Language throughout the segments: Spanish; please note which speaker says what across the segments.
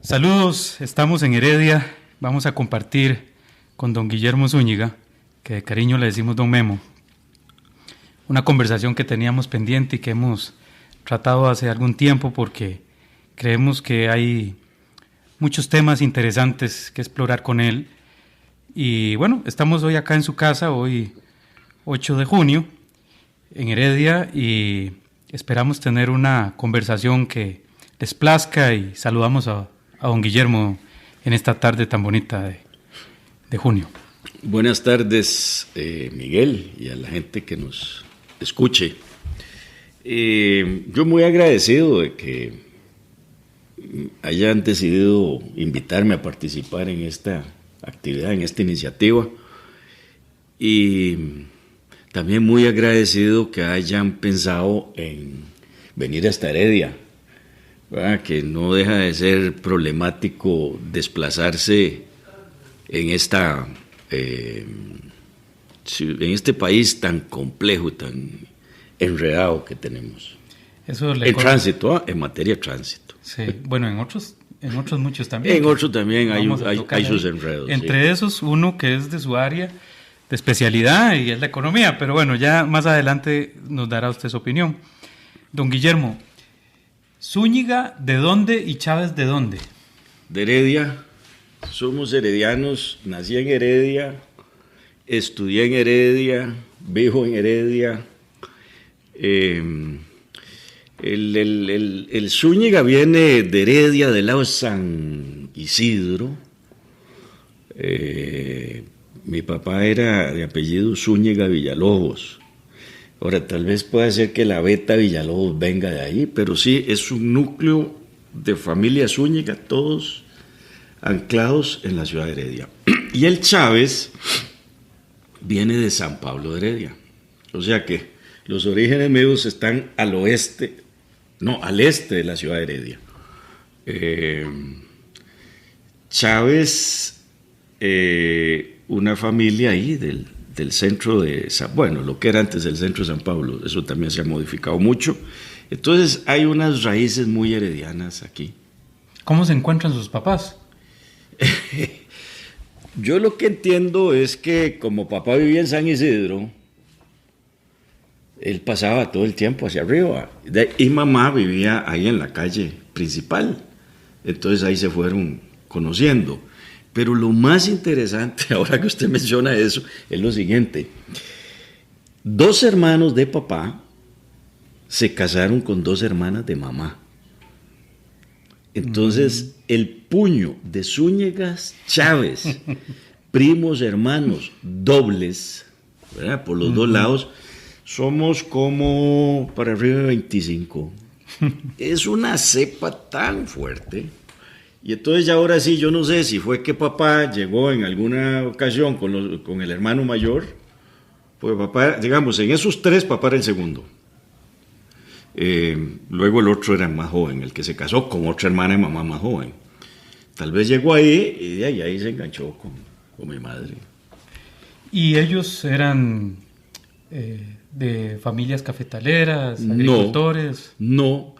Speaker 1: Saludos, estamos en Heredia. Vamos a compartir con don Guillermo Zúñiga, que de cariño le decimos don Memo, una conversación que teníamos pendiente y que hemos tratado hace algún tiempo porque creemos que hay muchos temas interesantes que explorar con él. Y bueno, estamos hoy acá en su casa, hoy 8 de junio, en Heredia, y esperamos tener una conversación que les plazca, y saludamos a don Guillermo en esta tarde tan bonita de junio.
Speaker 2: Buenas tardes, Miguel, y a la gente que nos escuche. Yo muy agradecido de que hayan decidido invitarme a participar en esta actividad, en esta iniciativa, y también muy agradecido que hayan pensado en venir hasta Heredia, ¿verdad? Que no deja de ser problemático desplazarse en este país tan complejo, tan enredado que tenemos.
Speaker 1: Eso
Speaker 2: tránsito, en materia de tránsito.
Speaker 1: Sí, bueno, en otros muchos también.
Speaker 2: En otros también hay sus enredos.
Speaker 1: Entre esos, uno que es de su área de especialidad y es la economía, pero bueno, ya más adelante nos dará usted su opinión. Don Guillermo, Zúñiga, ¿de dónde y Chávez de dónde?
Speaker 2: De Heredia. Somos heredianos. Nací en Heredia, estudié en Heredia, vivo en Heredia. El Zúñiga viene de Heredia, del lado de San Isidro. Mi papá era de apellido Zúñiga Villalobos. Ahora, tal vez pueda ser que la Beta Villalobos venga de ahí, pero sí, es un núcleo de familia Zúñiga, todos anclados en la ciudad de Heredia. Y el Chávez viene de San Pablo de Heredia. O sea que los orígenes míos están al este de la ciudad de Heredia. Chávez, una familia ahí del centro de lo que era antes el centro de San Pablo, eso también se ha modificado mucho. Entonces hay unas raíces muy heredianas aquí.
Speaker 1: ¿Cómo se encuentran sus papás?
Speaker 2: Yo lo que entiendo es que como papá vivía en San Isidro, él pasaba todo el tiempo hacia arriba, y mamá vivía ahí en la calle principal, entonces ahí se fueron conociendo. Pero lo más interesante, ahora que usted menciona eso, es lo siguiente: 2 hermanos de papá se casaron con 2 hermanas de mamá. Entonces, el puño de Zúñigas Chávez, primos, hermanos, dobles, ¿verdad? Por los dos lados, somos como para arriba de 25. Es una cepa tan fuerte. Y entonces ya ahora sí, yo no sé si fue que papá llegó en alguna ocasión con el hermano mayor, pues papá, digamos, en esos 3, papá era el segundo. Luego el otro era más joven, el que se casó con otra hermana de mamá más joven. Tal vez llegó ahí y de ahí se enganchó con mi madre.
Speaker 1: ¿Y ellos eran de familias cafetaleras, agricultores?
Speaker 2: No.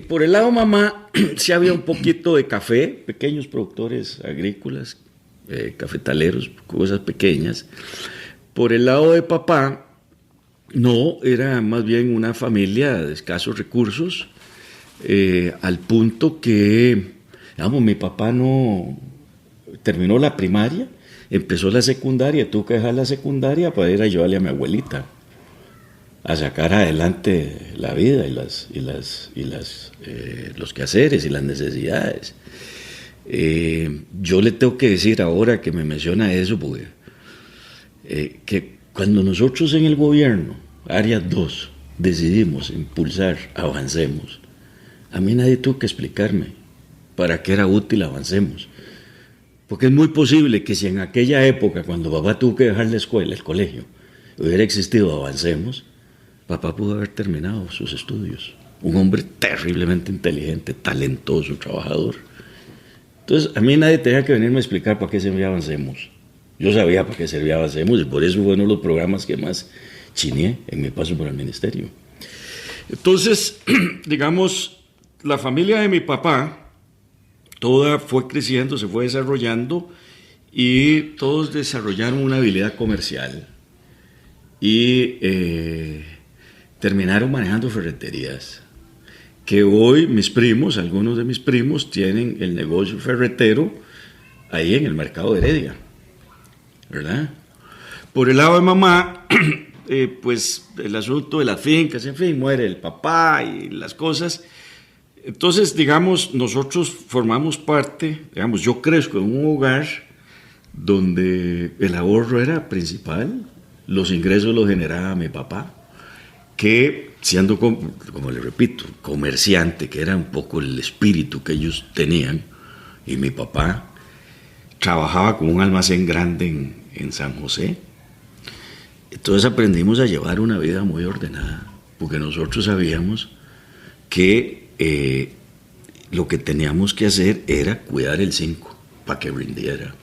Speaker 2: Por el lado de mamá sí había un poquito de café, pequeños productores agrícolas, cafetaleros, cosas pequeñas. Por el lado de papá, no, era más bien una familia de escasos recursos, al punto que, digamos, mi papá no terminó la primaria, empezó la secundaria, tuvo que dejar la secundaria para ir a ayudarle a mi abuelita a sacar adelante la vida y los quehaceres y las necesidades. Yo le tengo que decir ahora que me menciona eso, porque que cuando nosotros en el gobierno, Área 2, decidimos impulsar Avancemos, a mí nadie tuvo que explicarme para qué era útil Avancemos. Porque es muy posible que si en aquella época, cuando papá tuvo que dejar la escuela, el colegio, hubiera existido Avancemos, papá pudo haber terminado sus estudios. Un hombre terriblemente inteligente, talentoso, trabajador. Entonces, a mí nadie tenía que venirme a explicar para qué servía Avancemos. Yo sabía para qué servía Avancemos y por eso fue uno de los programas que más chineé en mi paso por el ministerio. Entonces, digamos, la familia de mi papá, toda fue creciendo, se fue desarrollando y todos desarrollaron una habilidad comercial y terminaron manejando ferreterías. Que hoy mis primos, algunos de mis primos, tienen el negocio ferretero ahí en el mercado de Heredia, ¿verdad? Por el lado de mamá, pues el asunto de las fincas, en fin, muere el papá y las cosas. Entonces, digamos, nosotros formamos parte, digamos, yo crezco en un hogar donde el ahorro era principal, los ingresos los generaba mi papá, que siendo, como le repito, comerciante, que era un poco el espíritu que ellos tenían, y mi papá trabajaba con un almacén grande en San José. Entonces aprendimos a llevar una vida muy ordenada, porque nosotros sabíamos que lo que teníamos que hacer era cuidar el 5 para que rindiera,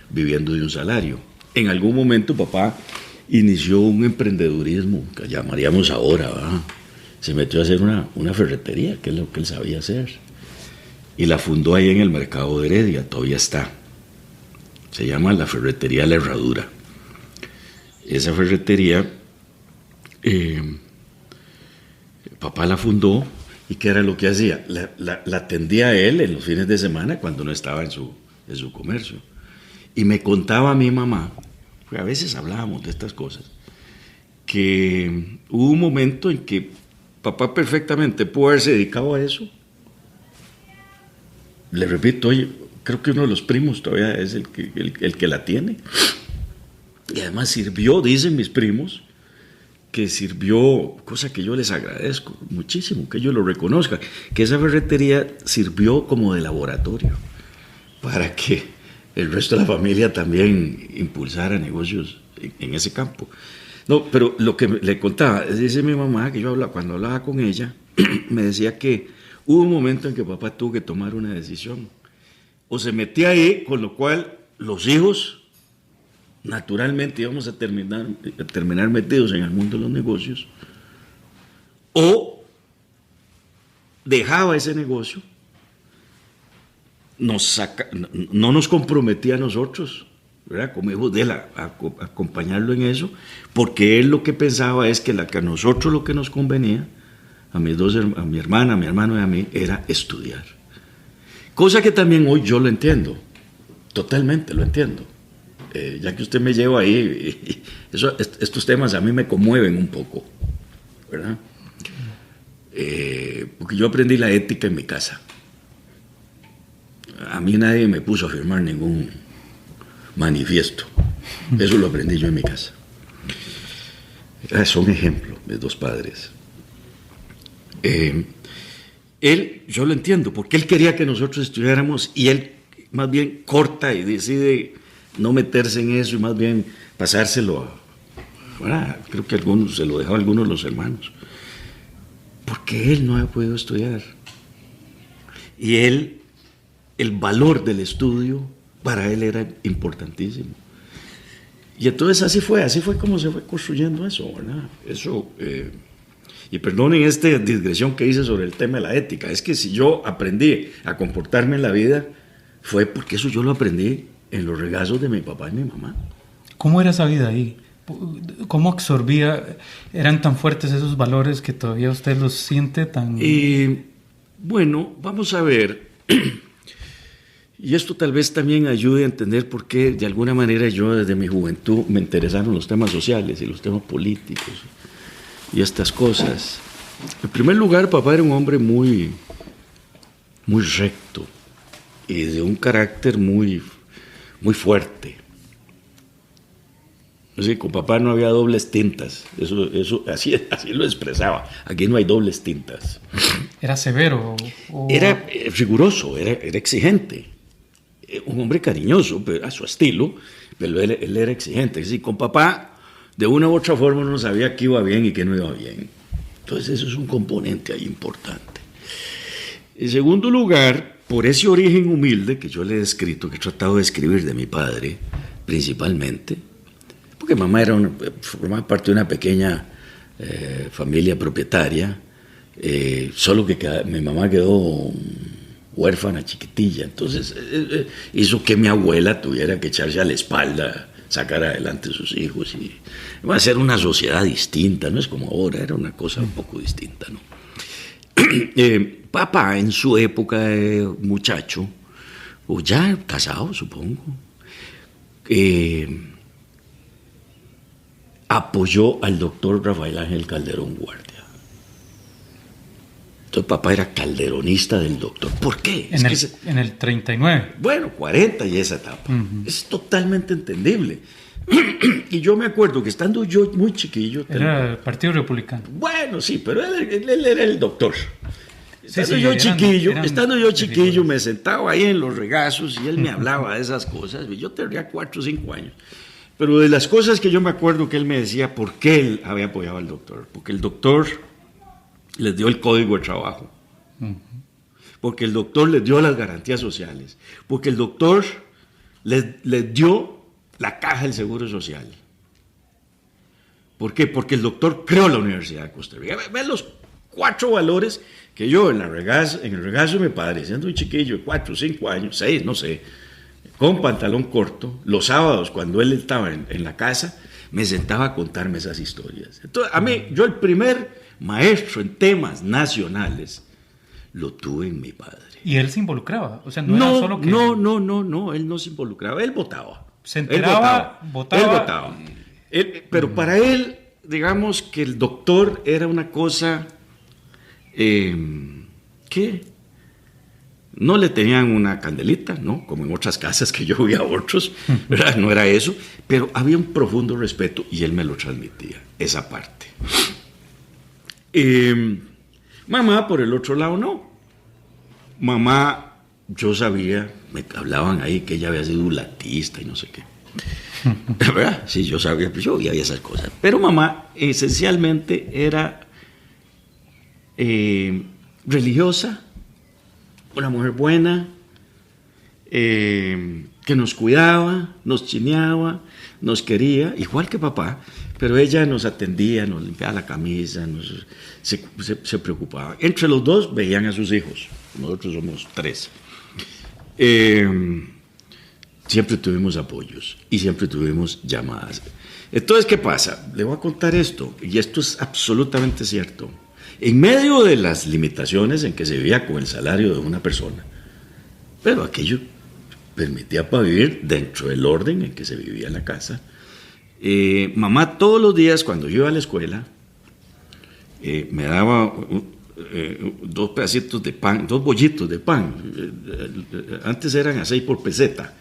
Speaker 2: viviendo de un salario. En algún momento papá inició un emprendedurismo, que llamaríamos ahora, ¿verdad? Se metió a hacer una ferretería, que es lo que él sabía hacer, y la fundó ahí en el mercado de Heredia, todavía está. Se llama la Ferretería La Herradura. Esa ferretería, papá la fundó, y ¿qué era lo que hacía? La atendía a él en los fines de semana cuando no estaba en su comercio. Y me contaba a mi mamá, porque a veces hablábamos de estas cosas, que hubo un momento en que papá perfectamente pudo haberse dedicado a eso. Le repito, oye, creo que uno de los primos todavía es el que la tiene. Y además sirvió, dicen mis primos, que sirvió, cosa que yo les agradezco muchísimo, que ellos lo reconozcan, que esa ferretería sirvió como de laboratorio para que el resto de la familia también impulsara negocios en ese campo. No, pero lo que le contaba, dice mi mamá, que cuando hablaba con ella, me decía que hubo un momento en que papá tuvo que tomar una decisión. O se metía ahí, con lo cual los hijos naturalmente íbamos a terminar metidos en el mundo de los negocios, o dejaba ese negocio, no nos comprometía a nosotros, ¿verdad?, como hijos de él, a acompañarlo en eso, porque él lo que pensaba es que a nosotros lo que nos convenía, a mi hermana, a mi hermano y a mí, era estudiar. Cosa que también hoy yo lo entiendo, totalmente lo entiendo. Ya que usted me lleva ahí, estos temas a mí me conmueven un poco, ¿verdad? Porque yo aprendí la ética en mi casa. A mí nadie me puso a firmar ningún manifiesto. Eso lo aprendí yo en mi casa. Son ejemplos, mis dos padres. Yo lo entiendo, porque él quería que nosotros estudiáramos y él más bien corta y decide no meterse en eso y más bien pasárselo creo que se lo dejaba a algunos de los hermanos, porque él no había podido estudiar, y el valor del estudio para él era importantísimo, y entonces así fue como se fue construyendo eso, ¿verdad? Eso, y perdonen esta digresión que hice sobre el tema de la ética, es que si yo aprendí a comportarme en la vida, fue porque eso yo lo aprendí en los regazos de mi papá y mi mamá.
Speaker 1: ¿Cómo era esa vida ahí? ¿Cómo absorbía? ¿Eran tan fuertes esos valores que todavía usted los siente tan...?
Speaker 2: Bueno, vamos a ver. Y esto tal vez también ayude a entender por qué de alguna manera yo desde mi juventud me interesaron los temas sociales y los temas políticos y estas cosas. En primer lugar, papá era un hombre muy, muy recto y de un carácter muy fuerte. Así, con papá no había dobles tintas, eso así lo expresaba. Aquí no hay dobles tintas.
Speaker 1: ¿Era severo?
Speaker 2: Era riguroso, era exigente. Un hombre cariñoso, pero a su estilo, pero él era exigente. Así, con papá, de una u otra forma, no sabía qué iba bien y qué no iba bien. Entonces, eso es un componente ahí importante. En segundo lugar, por ese origen humilde que yo le he descrito, que he tratado de escribir de mi padre, principalmente, porque mamá formaba parte de una pequeña familia propietaria, solo que mi mamá quedó huérfana, chiquitilla. Entonces hizo que mi abuela tuviera que echarse a la espalda, sacar adelante a sus hijos. Y iba a ser una sociedad distinta, no es como ahora, era una cosa un poco distinta, ¿no? Papá, en su época de muchacho, o ya casado, supongo, apoyó al doctor Rafael Ángel Calderón Guardia. Entonces papá era calderonista del doctor. ¿Por qué?
Speaker 1: En el 39.
Speaker 2: Bueno, 40 y esa etapa. Es totalmente entendible. Y yo me acuerdo que estando yo muy chiquillo...
Speaker 1: Era el Partido Republicano.
Speaker 2: Bueno, sí, pero él era el doctor. Estando yo chiquillo, me sentaba ahí en los regazos y él me hablaba de esas cosas. Yo tenía 4 o 5 años. Pero de las cosas que yo me acuerdo que él me decía, ¿por qué él había apoyado al doctor? Porque el doctor les dio el código de trabajo. Porque el doctor les dio las garantías sociales. Porque el doctor les dio la caja del Seguro Social. ¿Por qué? Porque el doctor creó la Universidad de Costa Rica. Ven los 4 valores que yo en el regazo de mi padre, siendo un chiquillo de 4, 5 años, 6, no sé, con pantalón corto, los sábados cuando él estaba en la casa, me sentaba a contarme esas historias. Entonces, a mí, yo el primer maestro en temas nacionales lo tuve en mi padre.
Speaker 1: ¿Y él se involucraba? O sea, no era solo que...
Speaker 2: No, él no se involucraba, él votaba.
Speaker 1: Se enteraba,
Speaker 2: votaba. Él votaba. Pero para él, digamos que el doctor era una cosa que no le tenían una candelita, ¿no? Como en otras casas que yo vi a otros, ¿verdad? No era eso, pero había un profundo respeto y él me lo transmitía, esa parte. Mamá, por el otro lado, no. Mamá, yo sabía, me hablaban ahí que ella había sido latista y no sé qué. ¿Verdad? Sí, yo sabía, pues yo oía esas cosas. Pero mamá esencialmente era religiosa, una mujer buena, que nos cuidaba, nos chineaba, nos quería, igual que papá, pero ella nos atendía, nos limpiaba la camisa, se preocupaba. Entre los dos veían a sus hijos, nosotros somos 3. Siempre tuvimos apoyos y siempre tuvimos llamadas. Entonces, ¿qué pasa? Le voy a contar esto, y esto es absolutamente cierto. En medio de las limitaciones en que se vivía con el salario de una persona, pero aquello permitía para vivir dentro del orden en que se vivía en la casa. Mamá todos los días cuando yo iba a la escuela me daba 2 pedacitos de pan, 2 bollitos de pan. Antes eran a 6 por peseta.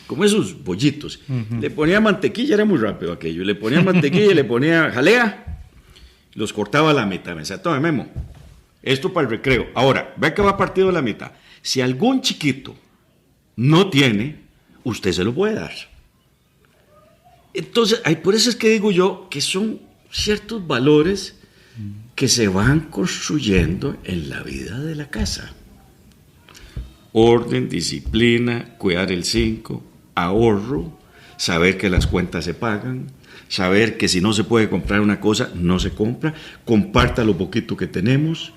Speaker 2: Como esos bollitos. Le ponía mantequilla, era muy rápido aquello. Le ponía mantequilla y le ponía jalea. Los cortaba a la mitad. Me decía, toma, Memo, esto para el recreo. Ahora, ve que va partido a la mitad. Si algún chiquito no tiene, usted se lo puede dar. Entonces, por eso es que digo yo que son ciertos valores que se van construyendo en la vida de la casa. Orden, disciplina, cuidar el 5, ahorro, saber que las cuentas se pagan, saber que si no se puede comprar una cosa, no se compra, comparta lo poquito que tenemos.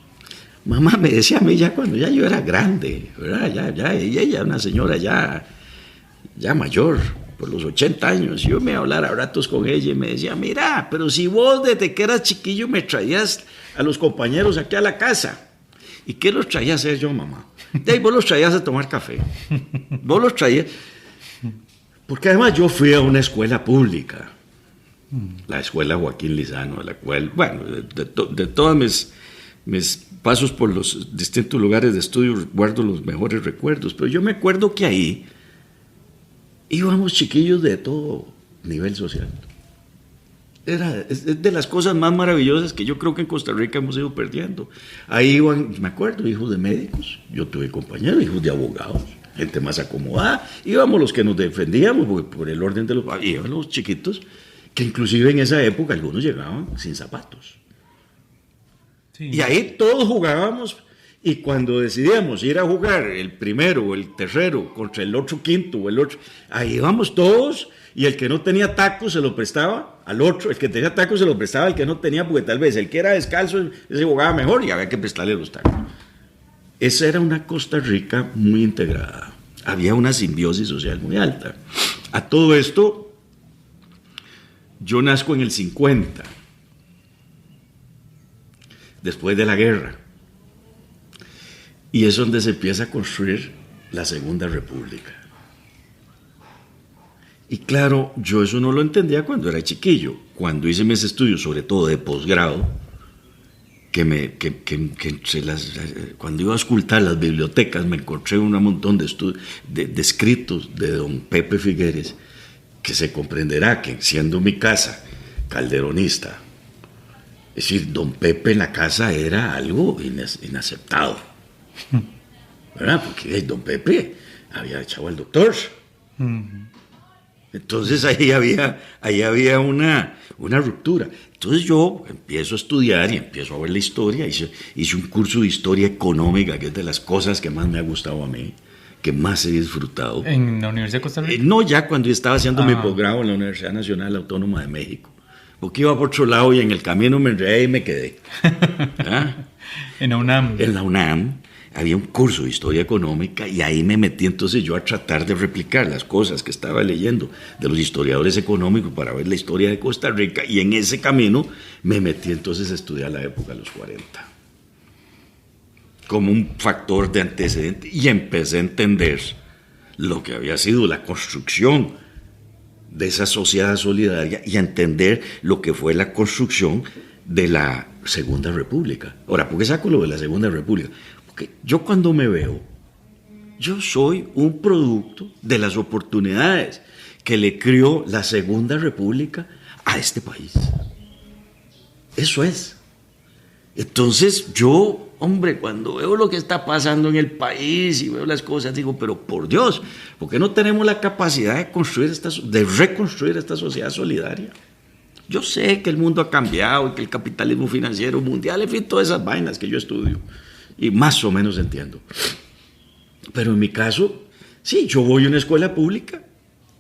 Speaker 2: Mamá me decía a mí ya cuando ya yo era grande, ¿verdad? Ella una señora ya mayor, por los 80 años, yo me hablara a ratos con ella y me decía, mira, pero si vos desde que eras chiquillo me traías a los compañeros aquí a la casa, ¿y qué los traías a hacer yo, mamá? De ahí vos los traías a tomar café, vos los traías, porque además yo fui a una escuela pública, la escuela Joaquín Lizano, la cual, bueno, de todas mis pasos por los distintos lugares de estudio guardo los mejores recuerdos, pero yo me acuerdo que ahí íbamos chiquillos de todo nivel social. Es de las cosas más maravillosas que yo creo que en Costa Rica hemos ido perdiendo. Ahí iban, me acuerdo, hijos de médicos, yo tuve compañeros, hijos de abogados, gente más acomodada, íbamos los que nos defendíamos por el orden de los... Iban los chiquitos, que inclusive en esa época algunos llegaban sin zapatos. Sí. Y ahí todos jugábamos, y cuando decidíamos ir a jugar el primero o el tercero contra el otro quinto o el otro, ahí íbamos todos, y el que no tenía tacos se lo prestaba al otro, el que tenía tacos se lo prestaba al que no tenía, porque tal vez el que era descalzo ese jugaba mejor y había que prestarle los tacos. esa era una Costa Rica muy integrada. Había una simbiosis social muy alta. A todo esto, yo nazco en el 50, después de la guerra. Y es donde se empieza a construir la Segunda República. Y claro, yo eso no lo entendía cuando era chiquillo. Cuando hice mis estudios, sobre todo de posgrado, cuando iba a escultar las bibliotecas, me encontré un montón de escritos de don Pepe Figueres, que se comprenderá que, siendo mi casa calderonista, es decir, don Pepe en la casa era algo inaceptado, ¿verdad? Porque don Pepe había echado al doctor. Entonces ahí había una ruptura. Entonces yo empiezo a estudiar y empiezo a ver la historia. Hice un curso de historia económica, que es de las cosas que más me ha gustado a mí, que más he disfrutado.
Speaker 1: ¿En la Universidad de Costa Rica?
Speaker 2: No, ya cuando yo estaba haciendo mi posgrado en la Universidad Nacional Autónoma de México. Porque iba por otro lado y en el camino me enredé y me quedé. ¿Ah?
Speaker 1: En la UNAM.
Speaker 2: En la UNAM había un curso de historia económica y ahí me metí entonces yo a tratar de replicar las cosas que estaba leyendo de los historiadores económicos para ver la historia de Costa Rica, y en ese camino me metí entonces a estudiar la época de los 40 como un factor de antecedente, y empecé a entender lo que había sido la construcción de esa sociedad solidaria y a entender lo que fue la construcción de la Segunda República. Ahora, ¿por qué saco lo de la Segunda República? Porque yo cuando me veo, yo soy un producto de las oportunidades que le crió la Segunda República a este país. Eso es. Entonces yo, hombre, cuando veo lo que está pasando en el país y veo las cosas, digo, pero por Dios, ¿por qué no tenemos la capacidad de reconstruir esta sociedad solidaria? Yo sé que el mundo ha cambiado y que el capitalismo financiero mundial, en fin, todas esas vainas que yo estudio y más o menos entiendo. Pero en mi caso, sí, yo voy a una escuela pública,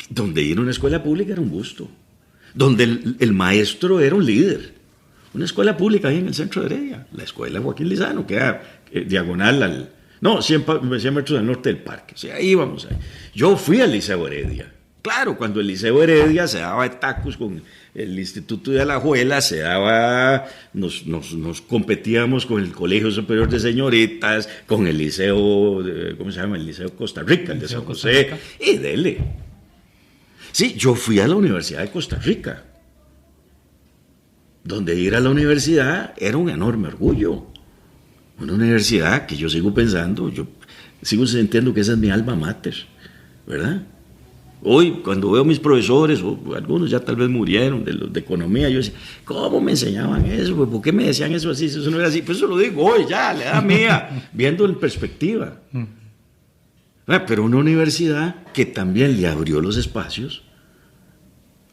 Speaker 2: donde ir a una escuela pública era un gusto, donde el maestro era un líder. Una escuela pública ahí en el centro de Heredia, la escuela Joaquín Lizano, que era diagonal 100 metros al norte del parque. O sea, ahí vamos. Yo fui al Liceo Heredia. Claro, cuando el Liceo Heredia se daba de tacos con el Instituto de Alajuela, nos competíamos con el Colegio Superior de Señoritas, con el Liceo, ¿cómo se llama? El Liceo Costa Rica, el de San José, y dele. Sí, yo fui a la Universidad de Costa Rica, donde ir a la universidad era un enorme orgullo. Una universidad que yo sigo pensando, yo sigo sintiendo que esa es mi alma mater, ¿verdad? Hoy, cuando veo a mis profesores, o algunos ya tal vez murieron, de los de economía, yo decía, ¿cómo me enseñaban eso? Pues, ¿por qué me decían eso así? Eso no era así. Pues eso lo digo hoy, ya, la edad mía, viendo en perspectiva. Pero una universidad que también le abrió los espacios,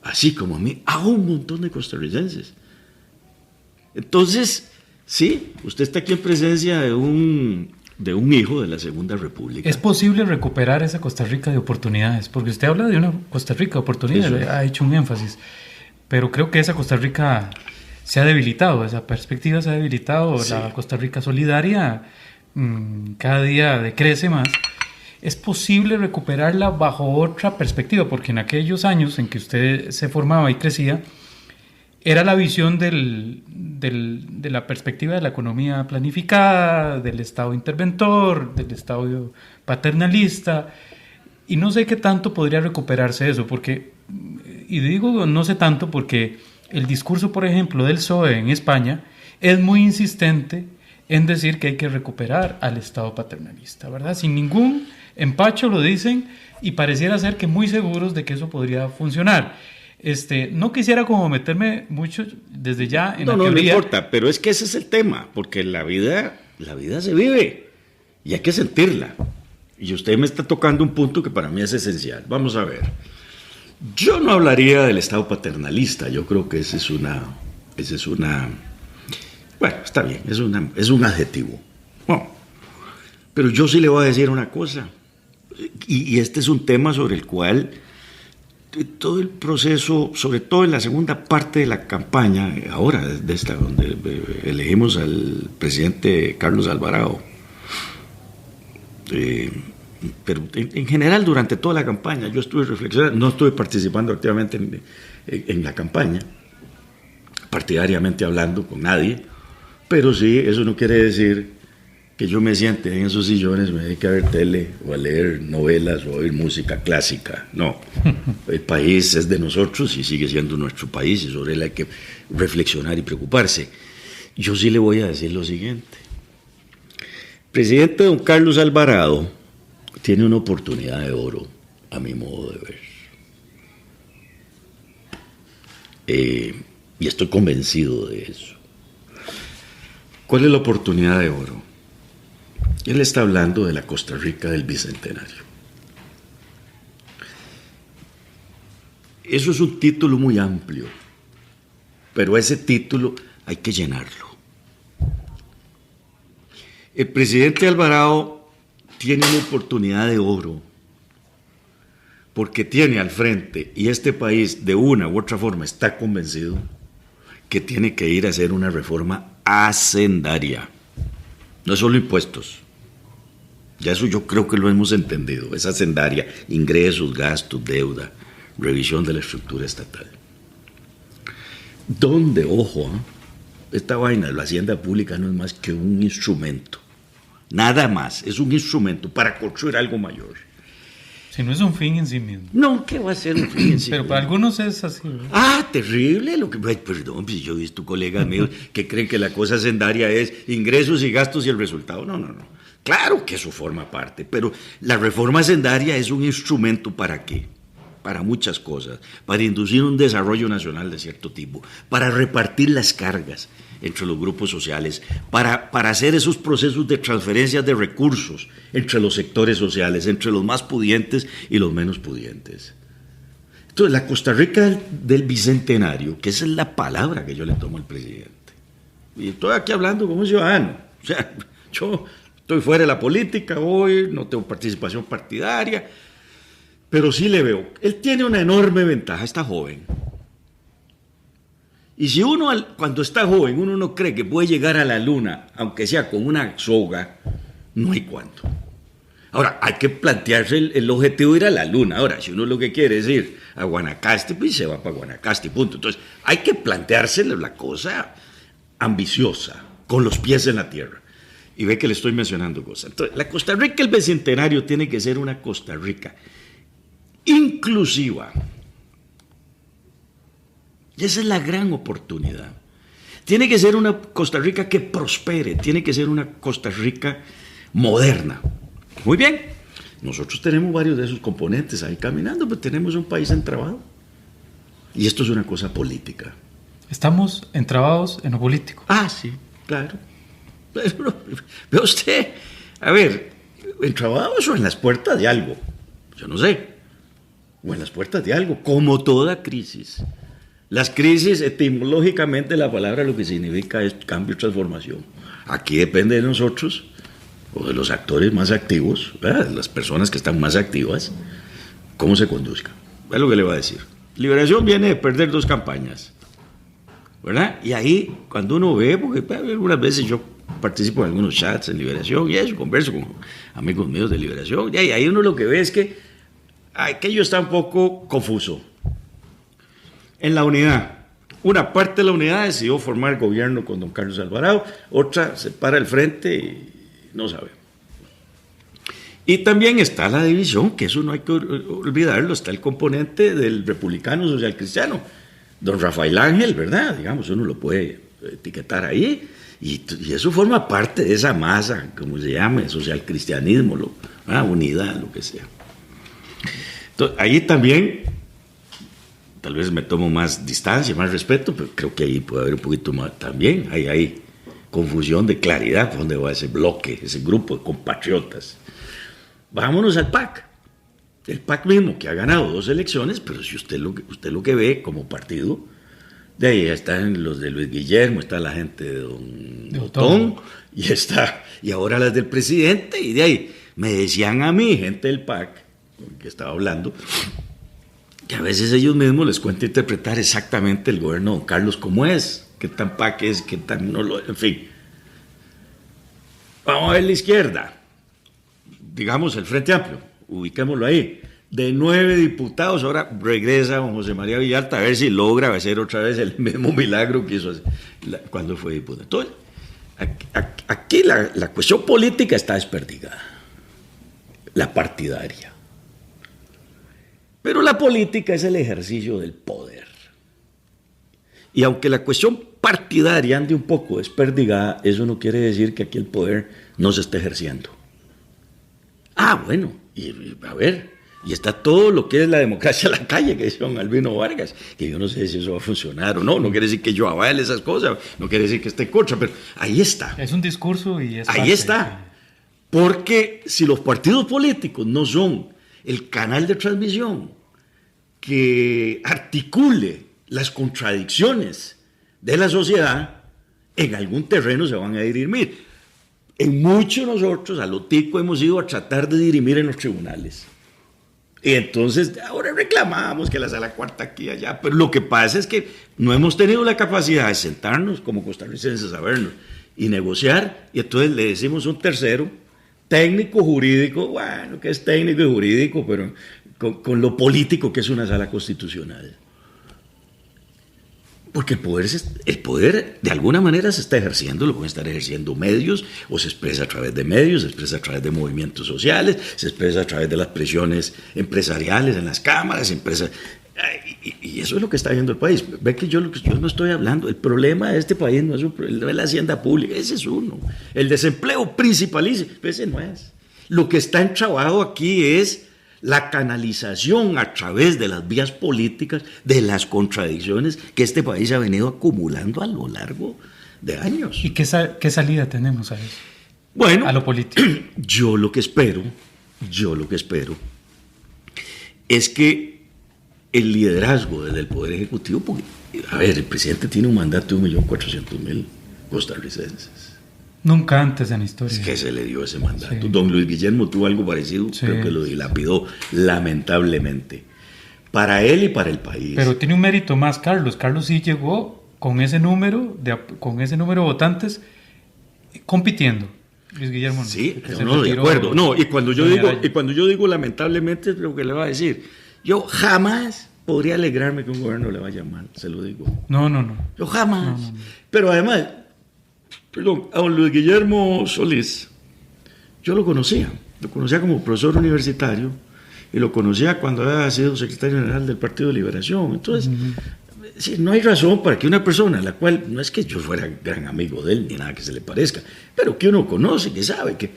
Speaker 2: así como a mí, a un montón de costarricenses. Entonces, sí, usted está aquí en presencia de un hijo de la Segunda República.
Speaker 1: ¿Es posible recuperar esa Costa Rica de oportunidades? Porque usted habla de una Costa Rica de oportunidades, ha hecho un énfasis, pero creo que esa Costa Rica se ha debilitado, esa perspectiva se ha debilitado, sí. La Costa Rica solidaria cada día decrece más. ¿Es posible recuperarla bajo otra perspectiva? Porque en aquellos años en que usted se formaba y crecía, era la visión de la perspectiva de la economía planificada, del Estado interventor, del Estado paternalista, y no sé qué tanto podría recuperarse eso, porque, y digo no sé tanto porque el discurso, por ejemplo, del PSOE en España es muy insistente en decir que hay que recuperar al Estado paternalista, ¿verdad? Sin ningún empacho lo dicen y pareciera ser que muy seguros de que eso podría funcionar. No quisiera como meterme mucho desde ya en la teoría.
Speaker 2: No importa, pero es que ese es el tema, porque la vida se vive y hay que sentirla. Y usted me está tocando un punto que para mí es esencial. Vamos a ver. Yo no hablaría del Estado paternalista. Yo creo que ese es una. Bueno, está bien, es un adjetivo. Bueno, pero yo sí le voy a decir una cosa. Y este es un tema sobre el cual todo el proceso, sobre todo en la segunda parte de la campaña, ahora de esta, donde elegimos al presidente Carlos Alvarado, Pero en general durante toda la campaña yo estuve reflexionando, no estuve participando activamente en la campaña, partidariamente hablando con nadie, pero sí, eso no quiere decir que yo me siente en esos sillones, me dedique a ver tele o a leer novelas o a oír música clásica. No, el país es de nosotros y sigue siendo nuestro país y sobre él hay que reflexionar y preocuparse. Yo sí le voy a decir lo siguiente. El presidente don Carlos Alvarado tiene una oportunidad de oro, a mi modo de ver. Y estoy convencido de eso. ¿Cuál es la oportunidad de oro? Él está hablando de la Costa Rica del Bicentenario. Eso es un título muy amplio, pero ese título hay que llenarlo. El presidente Alvarado tiene una oportunidad de oro porque tiene al frente, y este país de una u otra forma está convencido, que tiene que ir a hacer una reforma hacendaria. No es solo impuestos. Ya eso yo creo que lo hemos entendido. Es hacendaria, ingresos, gastos, deuda, revisión de la estructura estatal. Donde, ojo, esta vaina de la hacienda pública no es más que un instrumento. Nada más, es un instrumento para construir algo mayor.
Speaker 1: Si no es un fin en sí mismo.
Speaker 2: No, ¿qué va a ser un fin en sí
Speaker 1: Pero
Speaker 2: mismo?
Speaker 1: para algunos es así, ¿verdad?
Speaker 2: Ah, terrible. Ay, perdón, pues yo he visto colegas míos que creen que la cosa hacendaria es ingresos y gastos y el resultado. No. Claro que eso forma parte, pero la reforma hacendaria es un instrumento ¿para qué? Para muchas cosas, para inducir un desarrollo nacional de cierto tipo, para repartir las cargas entre los grupos sociales, para hacer esos procesos de transferencias de recursos entre los sectores sociales, entre los más pudientes y los menos pudientes. Entonces, la Costa Rica del Bicentenario, que esa es la palabra que yo le tomo al presidente, y estoy aquí hablando como un ciudadano, o sea, yo estoy fuera de la política hoy, no tengo participación partidaria, pero sí le veo. Él tiene una enorme ventaja, está joven. Y si uno, cuando está joven, uno no cree que puede llegar a la luna, aunque sea con una soga, no hay cuánto. Ahora, hay que plantearse el objetivo de ir a la luna. Ahora, si uno lo que quiere es ir a Guanacaste, pues se va para Guanacaste, punto. Entonces, hay que plantearse la cosa ambiciosa, con los pies en la tierra. Y ve que le estoy mencionando cosas. Entonces, la Costa Rica el Bicentenario tiene que ser una Costa Rica inclusiva. Y esa es la gran oportunidad. Tiene que ser una Costa Rica que prospere, tiene que ser una Costa Rica moderna. Muy bien, nosotros tenemos varios de esos componentes ahí caminando, pero tenemos un país entrabado. Y esto es una cosa política.
Speaker 1: Estamos entrabados en lo político.
Speaker 2: Ah, sí, claro. Ve usted, a ver, entrabados o en las puertas de algo, yo no sé, o en las puertas de algo, como toda crisis. Las crisis, etimológicamente, la palabra lo que significa es cambio y transformación. Aquí depende de nosotros, o de los actores más activos, ¿verdad? Las personas que están más activas, cómo se conduzca. Es lo que le voy a decir. Liberación viene de perder 2 campañas, ¿verdad? Y ahí, cuando uno ve, porque algunas veces yo participo en algunos chats en Liberación y eso, converso con amigos míos de Liberación, y ahí uno lo que ve es que aquello está un poco confuso. En la unidad, una parte de la unidad decidió formar gobierno con don Carlos Alvarado, otra se para al frente y no sabe. Y también está la división, que eso no hay que olvidarlo, está el componente del republicano social cristiano, don Rafael Ángel, ¿verdad? Digamos, uno lo puede etiquetar ahí, y eso forma parte de esa masa, como se llama, social cristianismo, unidad, lo que sea. Entonces, ahí también, tal vez me tomo más distancia, más respeto, pero creo que ahí puede haber un poquito más también, hay confusión de claridad por dónde va ese bloque, ese grupo de compatriotas. Vámonos al PAC. El PAC mismo, que ha ganado 2 elecciones, pero si usted lo que ve como partido, de ahí están los de Luis Guillermo, está la gente de don Otón, y ahora las del presidente, y de ahí me decían a mí, gente del PAC, que estaba hablando, que a veces ellos mismos les cuesta interpretar exactamente el gobierno de don Carlos como es, qué tan PAC es, qué tan no lo es, en fin. Vamos a ver la izquierda. digamos, el Frente Amplio, ubiquémoslo ahí, de 9 diputados, ahora regresa don José María Villalta a ver si logra hacer otra vez el mismo milagro que hizo cuando fue diputado. Entonces, aquí la cuestión política está desperdigada, la partidaria. Pero la política es el ejercicio del poder. Y aunque la cuestión partidaria ande un poco desperdigada, eso no quiere decir que aquí el poder no se esté ejerciendo. Bueno, y a ver, y está todo lo que es la democracia en la calle, que dice don Albino Vargas, que yo no sé si eso va a funcionar o no, no quiere decir que yo avale esas cosas, no quiere decir que esté en contra, pero ahí está.
Speaker 1: Es un discurso y es
Speaker 2: ahí
Speaker 1: parte,
Speaker 2: está, porque si los partidos políticos no son el canal de transmisión que articule las contradicciones de la sociedad, en algún terreno se van a dirimir. En muchos de nosotros, a lo tico, hemos ido a tratar de dirimir en los tribunales. Y entonces, ahora reclamamos que la sala cuarta aquí y allá, pero lo que pasa es que no hemos tenido la capacidad de sentarnos como costarricenses a vernos y negociar, y entonces le decimos a un tercero, técnico jurídico, bueno, que es técnico y jurídico, pero con lo político que es una sala constitucional. Porque el poder de alguna manera se está ejerciendo, lo pueden estar ejerciendo medios, o se expresa a través de medios, se expresa a través de movimientos sociales, se expresa a través de las presiones empresariales en las cámaras, y eso es lo que está viendo el país. Ve que yo no estoy hablando, el problema de este país no es la hacienda pública, ese es uno. El desempleo principalísimo, ese no es. Lo que está en trabajo aquí es la canalización a través de las vías políticas de las contradicciones que este país ha venido acumulando a lo largo de años.
Speaker 1: ¿Y qué salida tenemos a eso?
Speaker 2: Bueno,
Speaker 1: a lo político.
Speaker 2: Yo lo que espero es que el liderazgo desde el Poder Ejecutivo, porque, a ver, el presidente tiene un mandato de 1.400.000 costarricenses.
Speaker 1: Nunca antes en la historia.
Speaker 2: Es que se le dio ese mandato. Sí. Don Luis Guillermo tuvo algo parecido, sí. Creo que lo dilapidó lamentablemente. Para él y para el país.
Speaker 1: Pero tiene un mérito más, Carlos. Carlos sí llegó con ese número de votantes compitiendo. Luis Guillermo no.
Speaker 2: Sí, no, de acuerdo. No, y cuando yo digo lamentablemente es lo que le va a decir. Yo jamás podría alegrarme que un gobierno le vaya mal, se lo digo.
Speaker 1: No.
Speaker 2: Yo jamás. No. Pero además, a don Luis Guillermo Solís, yo lo conocía como profesor universitario y lo conocía cuando había sido secretario general del Partido de Liberación. Entonces, sí, no hay razón para que una persona, la cual no es que yo fuera gran amigo de él ni nada que se le parezca, pero que uno conoce, que sabe, que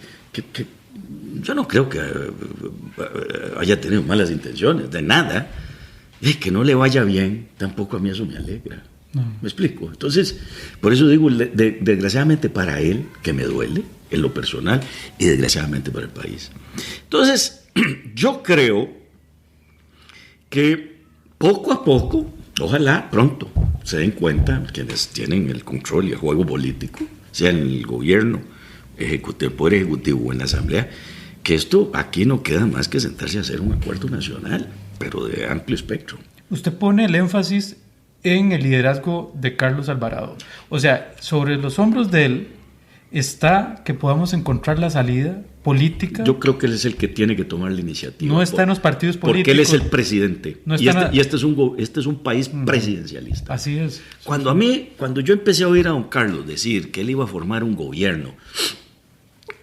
Speaker 2: yo no creo que haya tenido malas intenciones, de nada, y que no le vaya bien, tampoco a mí eso me alegra. No. ¿Me explico? Entonces, por eso digo, desgraciadamente para él, que me duele en lo personal, y desgraciadamente para el país. Entonces, yo creo que poco a poco, ojalá pronto se den cuenta quienes tienen el control y el juego político, sea en el gobierno, el Poder Ejecutivo o en la Asamblea, que esto aquí no queda más que sentarse a hacer un acuerdo nacional, pero de amplio espectro.
Speaker 1: Usted pone el énfasis en el liderazgo de Carlos Alvarado. O sea, sobre los hombros de él está que podamos encontrar la salida política.
Speaker 2: Yo creo que él es el que tiene que tomar la iniciativa.
Speaker 1: No está en los partidos políticos.
Speaker 2: Porque él es el presidente. No y este es un país presidencialista.
Speaker 1: Así es.
Speaker 2: Cuando yo empecé a oír a don Carlos decir que él iba a formar un gobierno,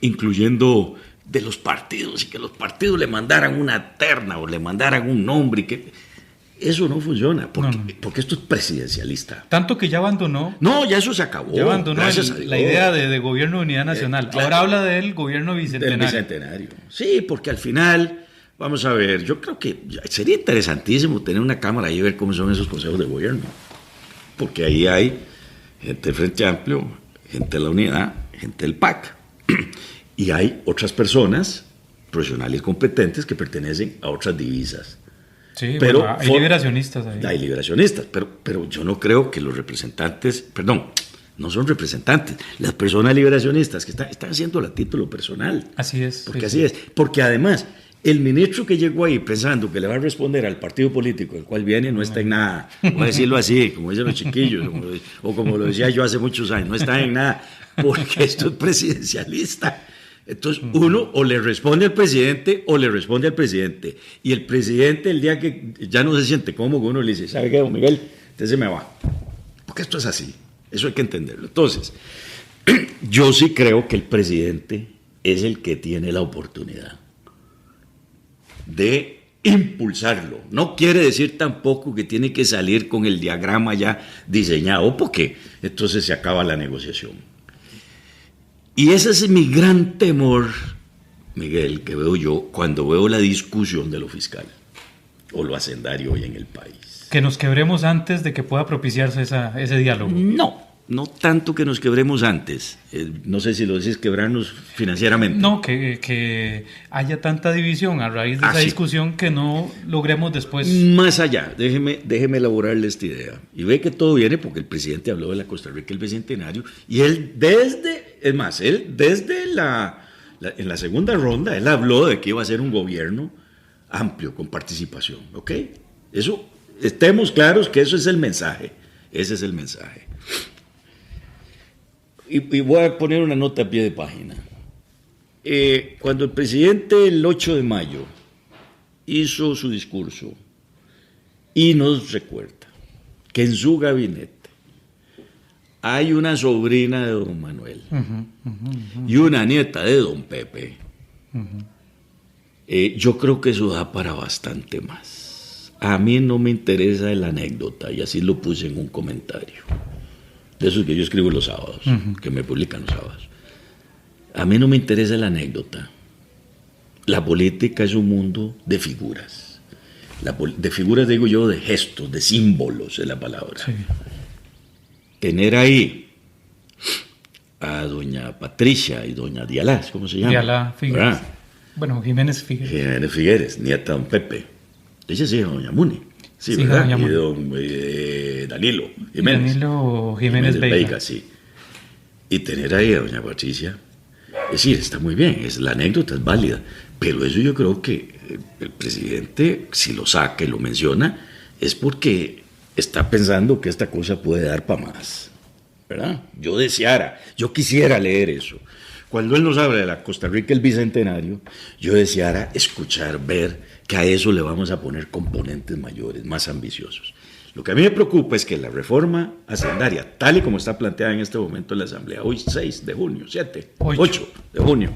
Speaker 2: incluyendo de los partidos, y que los partidos le mandaran una terna o le mandaran un nombre, y que eso no funciona, porque esto es presidencialista.
Speaker 1: Tanto que ya abandonó.
Speaker 2: No, ya eso se acabó.
Speaker 1: Ya abandonó la idea de gobierno de unidad nacional. Claro, ahora habla del gobierno bicentenario.
Speaker 2: Del bicentenario. Sí, porque al final, vamos a ver, yo creo que sería interesantísimo tener una cámara y ver cómo son esos consejos de gobierno. Porque ahí hay gente del Frente Amplio, gente de la Unidad, gente del PAC. Y hay otras personas profesionales competentes que pertenecen a otras divisas.
Speaker 1: Sí, pero bueno, hay liberacionistas ahí.
Speaker 2: Hay liberacionistas, pero yo no creo que los representantes, no son representantes, las personas liberacionistas que están haciéndolo a título personal.
Speaker 1: Así es.
Speaker 2: Porque así es. Porque además, el ministro que llegó ahí pensando que le va a responder al partido político del cual viene no está en nada. Voy a decirlo así, como dicen los chiquillos, o como lo decía yo hace muchos años, no está en nada, porque esto es presidencialista. Entonces, uno o le responde al presidente o le responde al presidente. Y el presidente, el día que ya no se siente cómodo, uno le dice, ¿sabe qué, don Miguel? Usted se me va. Porque esto es así. Eso hay que entenderlo. Entonces, yo sí creo que el presidente es el que tiene la oportunidad de impulsarlo. No quiere decir tampoco que tiene que salir con el diagrama ya diseñado, porque entonces se acaba la negociación. Y ese es mi gran temor, Miguel, que veo yo cuando veo la discusión de lo fiscal o lo hacendario hoy en el país.
Speaker 1: Que nos quebremos antes de que pueda propiciarse ese diálogo.
Speaker 2: No tanto que nos quebremos antes. No sé si lo decís quebrarnos financieramente.
Speaker 1: No, que haya tanta división a raíz de esa discusión que no logremos después.
Speaker 2: Más allá, déjeme elaborarle esta idea. Y ve que todo viene porque el presidente habló de la Costa Rica el Bicentenario y él en la segunda ronda, él habló de que iba a ser un gobierno amplio, con participación. ¿Ok? Eso, estemos claros que eso es el mensaje. Ese es el mensaje. Y voy a poner una nota a pie de página. Cuando el presidente el 8 de mayo hizo su discurso y nos recuerda que en su gabinete hay una sobrina de don Manuel y una nieta de don Pepe, yo creo que eso da para bastante más. A mí no me interesa la anécdota, y así lo puse en un comentario de esos que yo escribo los sábados, que me publican los sábados. A mí no me interesa la anécdota. La política es un mundo de figuras. De figuras, digo yo, de gestos, de símbolos, es la palabra. Sí. Tener ahí a doña Patricia y doña Dialá, ¿cómo se llama?
Speaker 1: Dialá Figueres. ¿Verdad? Bueno, Jiménez Figueres.
Speaker 2: Jiménez Figueres, nieta de don Pepe. Ella sí es doña Muni. Sí, ¿verdad? Y don Danilo Jiménez.
Speaker 1: Danilo Jiménez Veiga.
Speaker 2: Sí. Y tener ahí a doña Patricia, es decir, está muy bien, la anécdota es válida, pero eso yo creo que el presidente, si lo saca y lo menciona, es porque está pensando que esta cosa puede dar para más, ¿verdad? Yo quisiera leer eso. Cuando él nos habla de la Costa Rica el Bicentenario, yo deseara escuchar, ver que a eso le vamos a poner componentes mayores, más ambiciosos. Lo que a mí me preocupa es que la reforma hacendaria, tal y como está planteada en este momento en la Asamblea, hoy 6 de junio, 8 de junio,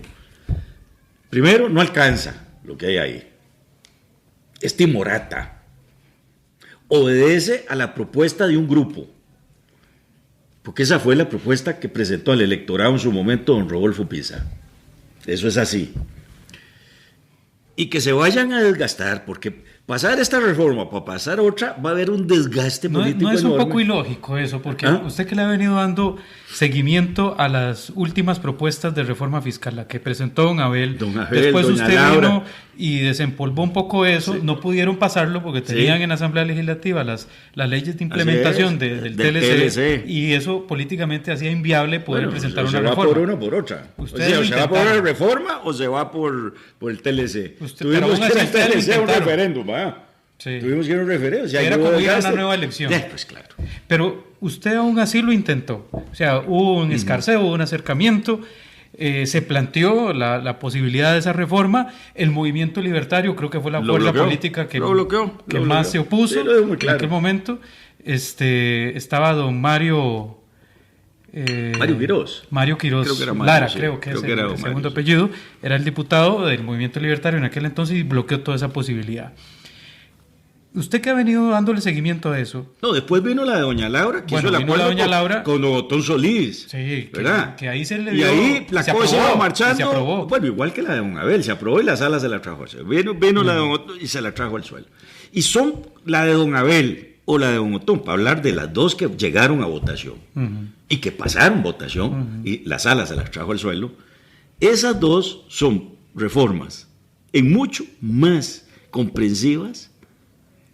Speaker 2: primero, no alcanza lo que hay ahí. Es timorata. Obedece a la propuesta de un grupo, porque esa fue la propuesta que presentó al electorado en su momento don Rodolfo Pizza. Eso es así. Y que se vayan a desgastar, porque pasar esta reforma para pasar otra va a haber un desgaste político
Speaker 1: no es
Speaker 2: enorme.
Speaker 1: Un poco ilógico eso, porque usted que le ha venido dando seguimiento a las últimas propuestas de reforma fiscal, la que presentó don Abel, después usted
Speaker 2: Laura
Speaker 1: vino y desempolvó un poco eso, no pudieron pasarlo porque tenían en la Asamblea Legislativa las leyes de implementación del TLC, y eso políticamente hacía inviable poder presentar una reforma.
Speaker 2: ¿Se va por una o por otra? ¿Se va por la reforma o se va por el TLC? Tuvimos que ir al TLC un referéndum, ¿verdad? Sí. Tuvimos que ir a un referéndum. O sea,
Speaker 1: era como ir a una nueva elección.
Speaker 2: Pues claro.
Speaker 1: Pero usted aún así lo intentó. O sea, hubo un escarceo, hubo un acercamiento, se planteó la posibilidad de esa reforma. El movimiento libertario creo que fue la fuerza política que más se opuso en aquel momento. Estaba don Mario
Speaker 2: Quirós.
Speaker 1: Creo que era Mario, Lara, creo que es el segundo apellido. Era el diputado del movimiento libertario en aquel entonces y bloqueó toda esa posibilidad. ¿Usted que ha venido dándole seguimiento a eso?
Speaker 2: No, después vino la de doña Laura, que hizo el acuerdo con don Otón Solís.
Speaker 1: Sí,
Speaker 2: ¿verdad?
Speaker 1: Que ahí se le dio.
Speaker 2: Y ahí la cosa iba marchando.
Speaker 1: Se aprobó.
Speaker 2: Bueno, igual que la de don Abel, se aprobó y la sala se la trajo al suelo. Vino la de don Otón y se la trajo al suelo. Y son la de don Abel o la de don Otón, para hablar de las dos que llegaron a votación y que pasaron votación y la sala se las trajo al suelo. Esas dos son reformas en mucho más comprensivas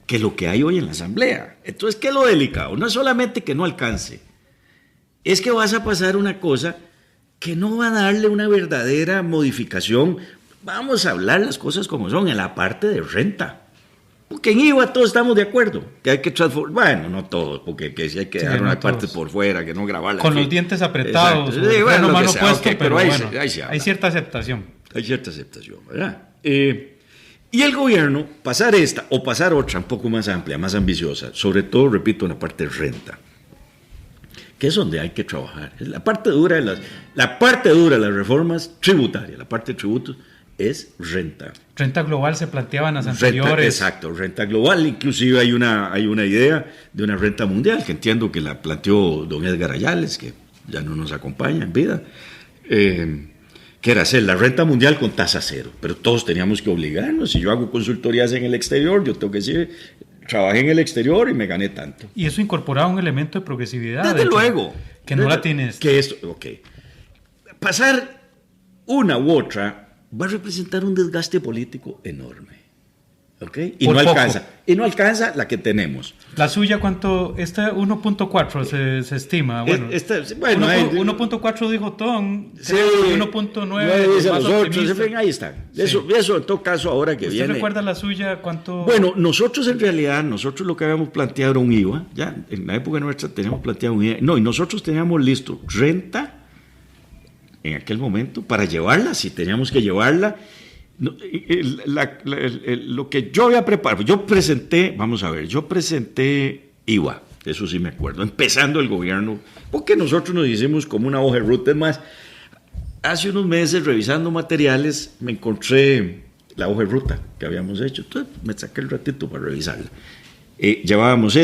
Speaker 2: que lo que hay hoy en la Asamblea. Entonces, ¿qué es lo delicado? No es solamente que no alcance, es que vas a pasar una cosa que no va a darle una verdadera modificación. Vamos a hablar las cosas como son, en la parte de renta. Porque en IVA todos estamos de acuerdo, que hay que transformar, bueno, no todos, porque que sí hay que dejar una parte por fuera, que no grabarla.
Speaker 1: Con los dientes apretados, sí,
Speaker 2: bueno,
Speaker 1: mano puesto,
Speaker 2: okay, pero
Speaker 1: hay cierta aceptación.
Speaker 2: Hay cierta aceptación, ¿verdad? Y el gobierno, pasar esta o pasar otra un poco más amplia, más ambiciosa, sobre todo, repito, en la parte de renta, que es donde hay que trabajar. La parte dura de las reformas tributarias, la parte de tributos, es renta.
Speaker 1: Renta global se planteaba en las anteriores.
Speaker 2: Exacto, renta global. Inclusive hay una idea de una renta mundial, que entiendo que la planteó don Edgar Ayales, que ya no nos acompaña en vida, que era hacer la renta mundial con tasa cero. Pero todos teníamos que obligarnos. Si yo hago consultorías en el exterior, yo tengo que decir, trabajé en el exterior y me gané tanto.
Speaker 1: Y eso incorporaba un elemento de progresividad.
Speaker 2: Desde luego.
Speaker 1: Que no la tienes.
Speaker 2: Que esto, ok. Pasar una u otra va a representar un desgaste político enorme. ¿Ok? Y no alcanza la que tenemos.
Speaker 1: La suya, ¿cuánto? Esta 1.4 se estima. Bueno, 1.4 dijo Tom,
Speaker 2: sí,
Speaker 1: 1.9
Speaker 2: dice los otros, ahí están. Sí. Eso en todo caso ahora que viene.
Speaker 1: ¿Usted recuerda la suya? ¿Cuánto?
Speaker 2: Bueno, nosotros lo que habíamos planteado era un IVA, ya en la época nuestra teníamos planteado un IVA, no, y nosotros teníamos listo renta en aquel momento para llevarla, si teníamos que llevarla. Lo que yo había preparado, yo presenté IVA, eso sí me acuerdo, empezando el gobierno, porque nosotros nos hicimos como una hoja de ruta. Es más, hace unos meses revisando materiales me encontré la hoja de ruta que habíamos hecho, entonces me saqué el ratito para revisarla. Llevábamos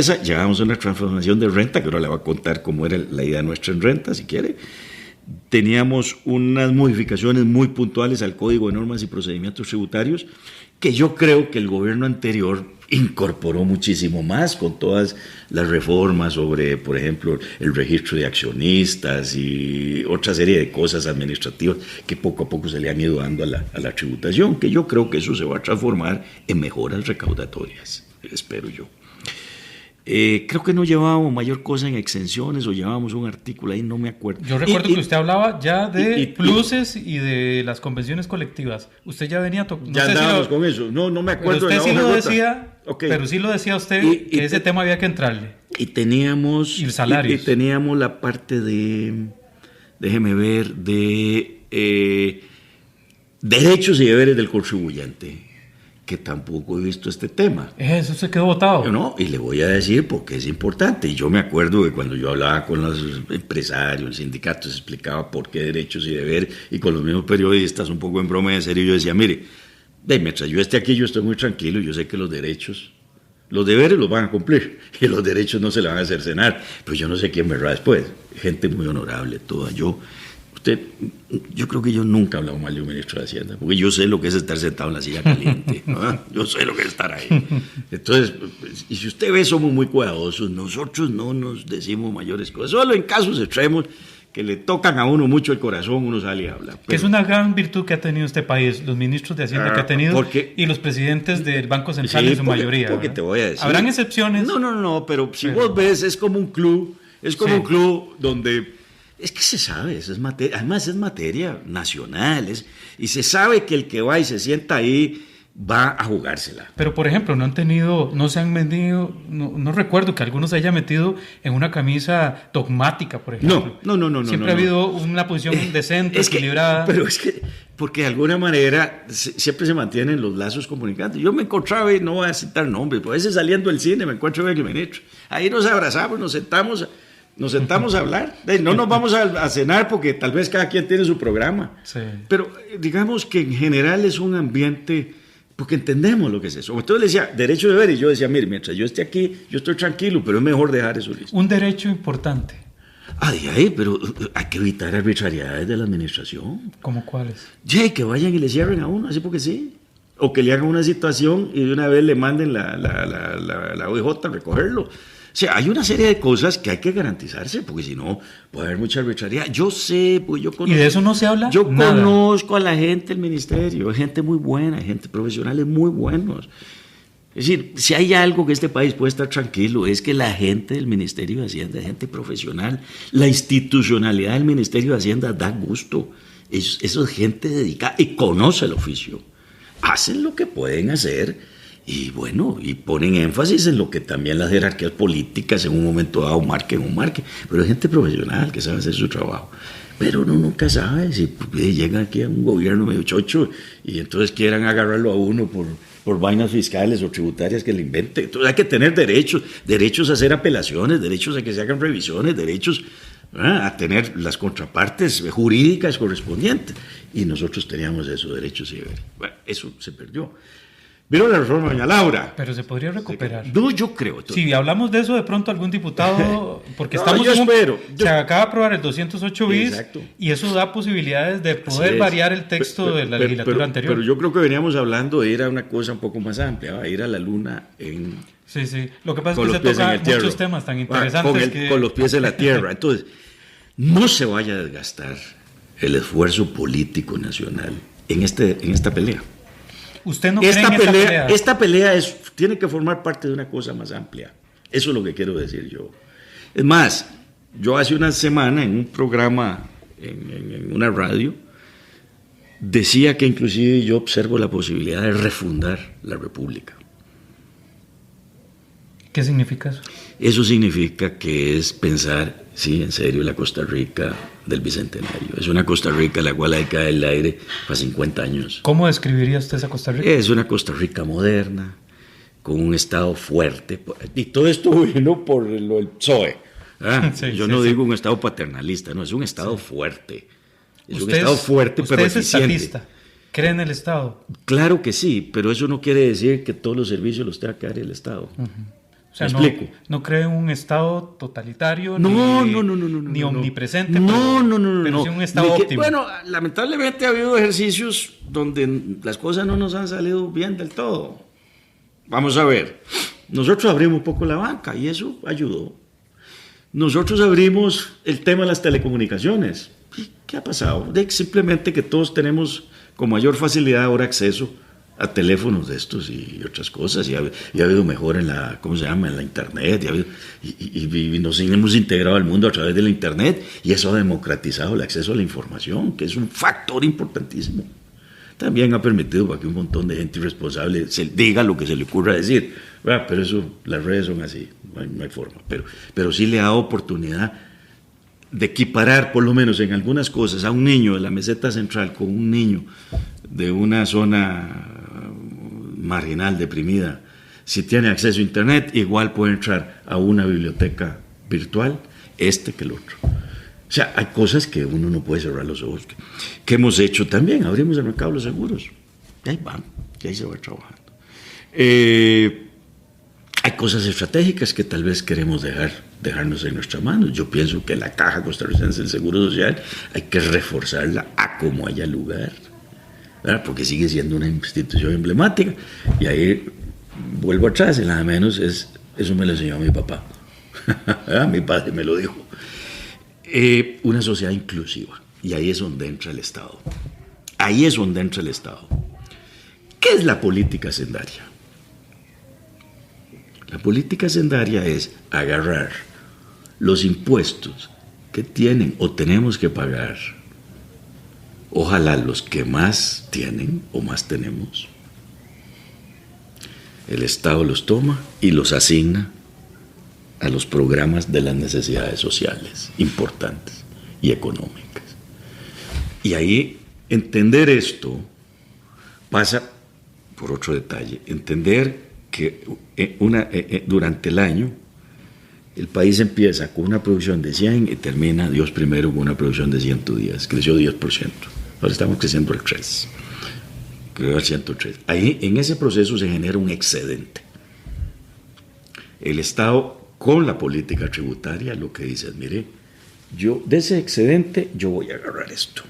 Speaker 2: una transformación de renta, que ahora le voy a contar cómo era la idea nuestra en renta, si quiere. Teníamos unas modificaciones muy puntuales al Código de Normas y Procedimientos Tributarios, que yo creo que el gobierno anterior incorporó muchísimo más con todas las reformas sobre, por ejemplo, el registro de accionistas y otra serie de cosas administrativas que poco a poco se le han ido dando a la tributación, que yo creo que eso se va a transformar en mejoras recaudatorias, espero yo. Creo que no llevábamos mayor cosa en exenciones o llevábamos un artículo ahí, no me acuerdo.
Speaker 1: Yo recuerdo que usted hablaba ya de pluses y de las convenciones colectivas. Usted ya venía
Speaker 2: ya andábamos con eso. No me acuerdo.
Speaker 1: Pero usted sí lo decía, okay. Pero sí lo decía usted que ese tema había que entrarle.
Speaker 2: Y teníamos
Speaker 1: y salarios.
Speaker 2: Y teníamos la parte de, déjeme ver, de derechos y deberes del contribuyente, que tampoco he visto este tema.
Speaker 1: Eso se quedó botado.
Speaker 2: No, y le voy a decir porque es importante. Y yo me acuerdo que cuando yo hablaba con los empresarios, los sindicatos, explicaba por qué derechos y deberes, y con los mismos periodistas, un poco en broma y en serio, yo decía, mire, mientras yo esté aquí, yo estoy muy tranquilo, yo sé que los derechos, los deberes los van a cumplir, y los derechos no se le van a cercenar, pero yo no sé quién verá después. Gente muy honorable, toda. Yo creo que yo nunca he hablado mal de un ministro de Hacienda, porque yo sé lo que es estar sentado en la silla caliente, ¿no? Yo sé lo que es estar ahí. Entonces, y si usted ve, somos muy cuidadosos, nosotros no nos decimos mayores cosas, solo en casos extremos que le tocan a uno mucho el corazón, uno sale y habla.
Speaker 1: Que es una gran virtud que ha tenido este país, los ministros de Hacienda que ha tenido, y los presidentes del Banco Central en su mayoría.
Speaker 2: Porque te voy a decir.
Speaker 1: ¿Habrán excepciones?
Speaker 2: No, pero si vos ves, es como un club, un club donde... Es que se sabe, eso es materia, además es materia nacional, y se sabe que el que va y se sienta ahí va a jugársela.
Speaker 1: Pero, por ejemplo, no se han vendido, no recuerdo que algunos se haya metido en una camisa dogmática, por ejemplo.
Speaker 2: No.
Speaker 1: Siempre ha habido una posición decente, equilibrada.
Speaker 2: Pero es que, porque de alguna manera siempre se mantienen los lazos comunicantes. Yo me encontraba, y no voy a citar nombres, pero a veces saliendo del cine me encuentro con el ministro. Ahí nos abrazamos, nos sentamos a hablar. No nos vamos a cenar porque tal vez cada quien tiene su programa.
Speaker 1: Sí.
Speaker 2: Pero digamos que en general es un ambiente, porque entendemos lo que es eso. Entonces le decía, derecho y deber, y yo decía, mire, mientras yo esté aquí, yo estoy tranquilo, pero es mejor dejar eso listo.
Speaker 1: Un derecho importante.
Speaker 2: Pero hay que evitar arbitrariedades de la administración.
Speaker 1: ¿Cómo cuáles?
Speaker 2: Que vayan y le cierren a uno, así porque sí. O que le hagan una situación y de una vez le manden la OIJ a recogerlo. O sea, hay una serie de cosas que hay que garantizarse, porque si no, puede haber mucha arbitrariedad. Yo sé, pues yo conozco...
Speaker 1: ¿Y de eso no se habla?
Speaker 2: Yo conozco a la gente del ministerio, hay gente muy buena, hay gente profesionales muy buenos. Es decir, si hay algo que este país puede estar tranquilo, es que la gente del Ministerio de Hacienda es gente profesional. La institucionalidad del Ministerio de Hacienda da gusto. Eso es gente dedicada y conoce el oficio. Hacen lo que pueden hacer Y bueno, y ponen énfasis en lo que también las jerarquías políticas en un momento dado marquen. Pero hay gente profesional que sabe hacer su trabajo. Pero uno nunca sabe si llega aquí a un gobierno medio chocho y entonces quieran agarrarlo a uno por vainas fiscales o tributarias que le invente. Entonces hay que tener derechos a hacer apelaciones, derechos a que se hagan revisiones, derechos a tener las contrapartes jurídicas correspondientes. Y nosotros teníamos esos derechos y bueno, eso se perdió. Vino la reforma, doña Laura.
Speaker 1: Pero se podría recuperar.
Speaker 2: No, yo creo.
Speaker 1: Si hablamos de eso, de pronto algún diputado, porque
Speaker 2: No,
Speaker 1: estamos
Speaker 2: yo espero.
Speaker 1: se acaba de aprobar el 208 bis.
Speaker 2: Exacto.
Speaker 1: Y eso da posibilidades de poder variar el texto de la legislatura anterior.
Speaker 2: Pero yo creo que veníamos hablando de ir a una cosa un poco más amplia, ir a la luna en...
Speaker 1: Sí. Lo que pasa es que se tocan muchos temas tan interesantes
Speaker 2: con los pies en la tierra. Entonces, no se vaya a desgastar el esfuerzo político nacional en esta pelea.
Speaker 1: ¿Usted no cree en esta pelea?
Speaker 2: Esta pelea tiene que formar parte de una cosa más amplia. Eso es lo que quiero decir yo. Es más, yo hace una semana en un programa, en una radio, decía que inclusive yo observo la posibilidad de refundar la República.
Speaker 1: ¿Qué significa eso?
Speaker 2: Eso significa que es pensar, sí, en serio, la Costa Rica del Bicentenario. Es una Costa Rica a la cual hay que dar el aire para 50 años.
Speaker 1: ¿Cómo describiría usted esa Costa Rica?
Speaker 2: Es una Costa Rica moderna, con un Estado fuerte. Y todo esto vino por el PSOE. Yo no digo un Estado paternalista, no, es un Estado fuerte. Es un Estado fuerte, pero eficiente. ¿Usted es estatista?
Speaker 1: ¿Cree en el Estado?
Speaker 2: Claro que sí, pero eso no quiere decir que todos los servicios los tenga que dar el Estado.
Speaker 1: O sea, no cree en un Estado totalitario, ni omnipresente, pero sí un Estado óptimo.
Speaker 2: Bueno, lamentablemente ha habido ejercicios donde las cosas no nos han salido bien del todo. Vamos a ver, nosotros abrimos un poco la banca y eso ayudó. Nosotros abrimos el tema de las telecomunicaciones. ¿Qué ha pasado? Simplemente que todos tenemos con mayor facilidad ahora acceso a teléfonos de estos y otras cosas, y ha habido mejor en la, ¿cómo se llama?, en la internet, y nos hemos integrado al mundo a través de la internet, y eso ha democratizado el acceso a la información, que es un factor importantísimo. También ha permitido para que un montón de gente irresponsable se diga lo que se le ocurra decir, pero eso, las redes son así, no hay forma, pero sí le ha dado oportunidad de equiparar, por lo menos en algunas cosas, a un niño de la meseta central con un niño de una zona marginal, deprimida. Si tiene acceso a internet, igual puede entrar a una biblioteca virtual, que el otro. O sea, hay cosas que uno no puede cerrar los ojos. Que hemos hecho también, abrimos el mercado de los seguros. Y ahí van, y ahí se va trabajando. Hay cosas estratégicas que tal vez queremos dejarnos en nuestras manos. Yo pienso que la Caja Costarricense del Seguro Social hay que reforzarla a como haya lugar, ¿verdad? Porque sigue siendo una institución emblemática. Y ahí vuelvo atrás, y nada menos eso me lo enseñó mi papá. Mi padre me lo dijo. Una sociedad inclusiva. Y ahí es donde entra el Estado. Ahí es donde entra el Estado. ¿Qué es la política hacendaria? La política hacendaria es agarrar los impuestos que tienen o tenemos que pagar, ojalá los que más tienen o más tenemos. El Estado los toma y los asigna a los programas de las necesidades sociales importantes y económicas. Y ahí entender esto pasa por otro detalle, entender que durante el año el país empieza con una producción de 100 y termina, Dios primero, con una producción de 110, creció 10%, ahora estamos creciendo al 3%, creció al 103%. Ahí en ese proceso se genera un excedente. El Estado con la política tributaria lo que dice es, mire, yo de ese excedente yo voy a agarrar esto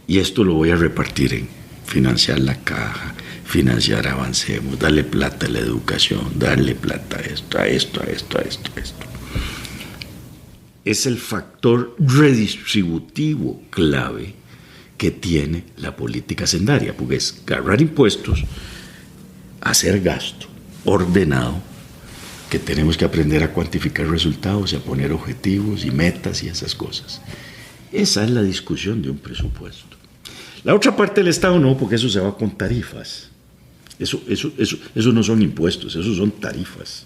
Speaker 2: y esto lo voy a repartir en financiar la caja, financiar Avancemos, darle plata a la educación, darle plata a esto. Es el factor redistributivo clave que tiene la política hacendaria, porque es agarrar impuestos, hacer gasto ordenado, que tenemos que aprender a cuantificar resultados y a poner objetivos y metas y esas cosas. Esa es la discusión de un presupuesto. La otra parte del Estado no, porque eso se va con tarifas. Eso no son impuestos, eso son tarifas.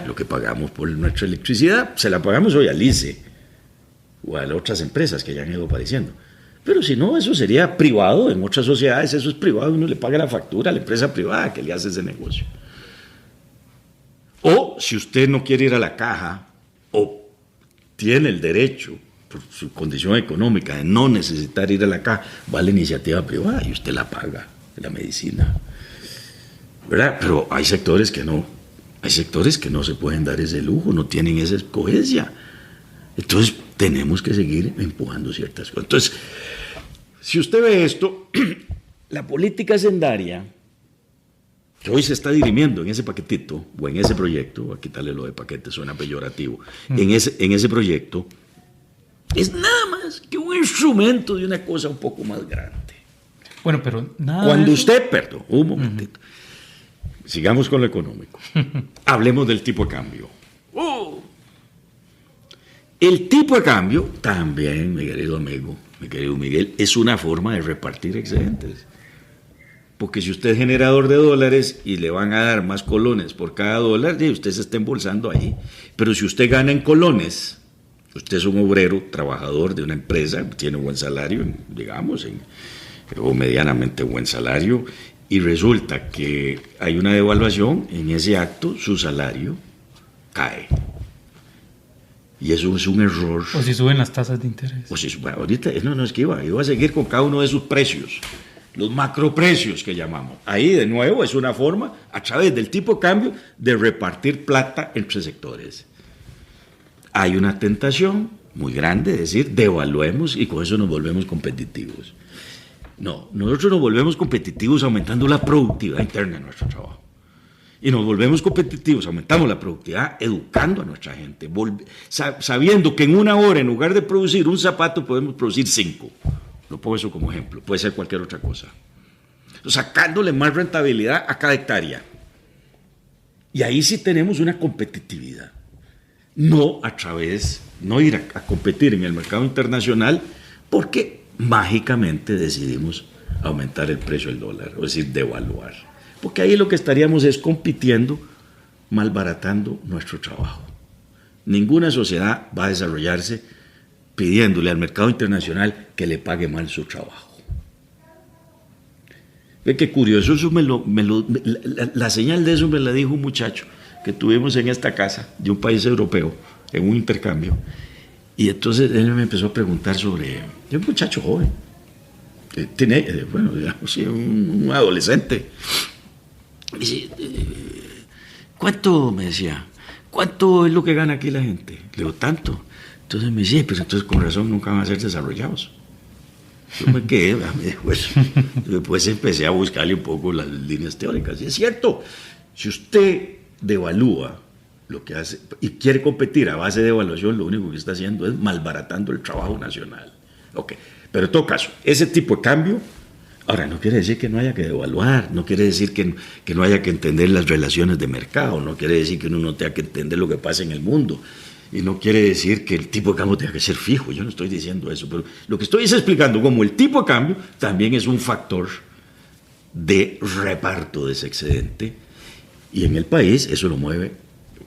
Speaker 2: Lo que pagamos por nuestra electricidad, se la pagamos hoy al ICE o a las otras empresas que ya han ido apareciendo. Pero si no, eso sería privado. En otras sociedades eso es privado, uno le paga la factura a la empresa privada que le hace ese negocio. O si usted no quiere ir a la caja o tiene el derecho por su condición económica de no necesitar ir a la caja, va a la iniciativa privada y usted la paga, la medicina, ¿verdad? Pero hay sectores que no se pueden dar ese lujo, no tienen esa escogencia. Entonces tenemos que seguir empujando ciertas cosas. Entonces, si usted ve esto, la política hacendaria que hoy se está dirimiendo en ese paquetito o en ese proyecto, a quitarle lo de paquete, suena peyorativo, en ese proyecto, es nada más que un instrumento de una cosa un poco más grande.
Speaker 1: Bueno, pero nada.
Speaker 2: Cuando usted, perdón, un momentito, sigamos con lo económico, hablemos del tipo de cambio. El tipo de cambio también, mi querido amigo, mi querido Miguel, es una forma de repartir excedentes. Porque si usted es generador de dólares y le van a dar más colones por cada dólar, usted se está embolsando ahí. Pero si usted gana en colones, usted es un obrero, trabajador de una empresa, tiene un buen salario, digamos, o medianamente buen salario, y resulta que hay una devaluación, en ese acto su salario cae. Y eso es un error.
Speaker 1: O si suben las tasas de interés.
Speaker 2: O si, bueno, ahorita, no, es que iba a seguir con cada uno de sus precios. Los macroprecios que llamamos. Ahí, de nuevo, es una forma, a través del tipo de cambio, de repartir plata entre sectores. Hay una tentación muy grande de decir, devaluemos y con eso nos volvemos competitivos. No, nosotros nos volvemos competitivos aumentando la productividad interna de nuestro trabajo. Y nos volvemos competitivos, aumentamos la productividad educando a nuestra gente, sabiendo que en una hora, en lugar de producir un zapato, podemos producir 5. Lo pongo eso como ejemplo, puede ser cualquier otra cosa. Sacándole más rentabilidad a cada hectárea. Y ahí sí tenemos una competitividad. No ir a competir en el mercado internacional porque mágicamente decidimos aumentar el precio del dólar, es decir, devaluar. Porque ahí lo que estaríamos es compitiendo, malbaratando nuestro trabajo. Ninguna sociedad va a desarrollarse pidiéndole al mercado internacional que le pague mal su trabajo. Ve qué curioso, eso la señal de eso me la dijo un muchacho que tuvimos en esta casa de un país europeo, en un intercambio, y entonces él me empezó a preguntar sobre, un muchacho joven, que tiene, bueno, digamos, un adolescente. Me dice, ¿cuánto? Me decía, ¿cuánto es lo que gana aquí la gente? Le digo, tanto. Entonces me dice, pero entonces con razón nunca van a ser desarrollados. Yo me quedé, me dijo eso. Después empecé a buscarle un poco las líneas teóricas. Y es cierto, si usted devalúa lo que hace y quiere competir a base de evaluación, lo único que está haciendo es malbaratando el trabajo nacional. Okay. Pero en todo caso, ese tipo de cambio, ahora no quiere decir que no haya que devaluar, no quiere decir que no haya que entender las relaciones de mercado, no quiere decir que uno no tenga que entender lo que pasa en el mundo. Y no quiere decir que el tipo de cambio tenga que ser fijo, yo no estoy diciendo eso, pero lo que estoy es explicando cómo el tipo de cambio también es un factor de reparto de ese excedente, y en el país eso lo mueve,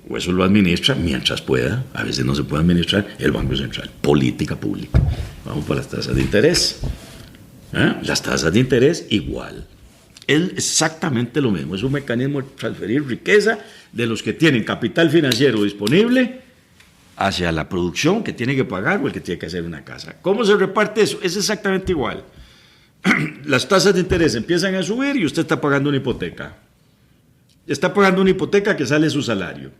Speaker 2: o eso lo administra mientras pueda, a veces no se puede administrar, el Banco Central, política pública. Vamos para las tasas de interés. Las tasas de interés igual. Es exactamente lo mismo, es un mecanismo de transferir riqueza de los que tienen capital financiero disponible hacia la producción que tiene que pagar o el que tiene que hacer una casa. ¿Cómo se reparte eso? Es exactamente igual. Las tasas de interés empiezan a subir y usted está pagando una hipoteca. Está pagando una hipoteca que sale de su salario.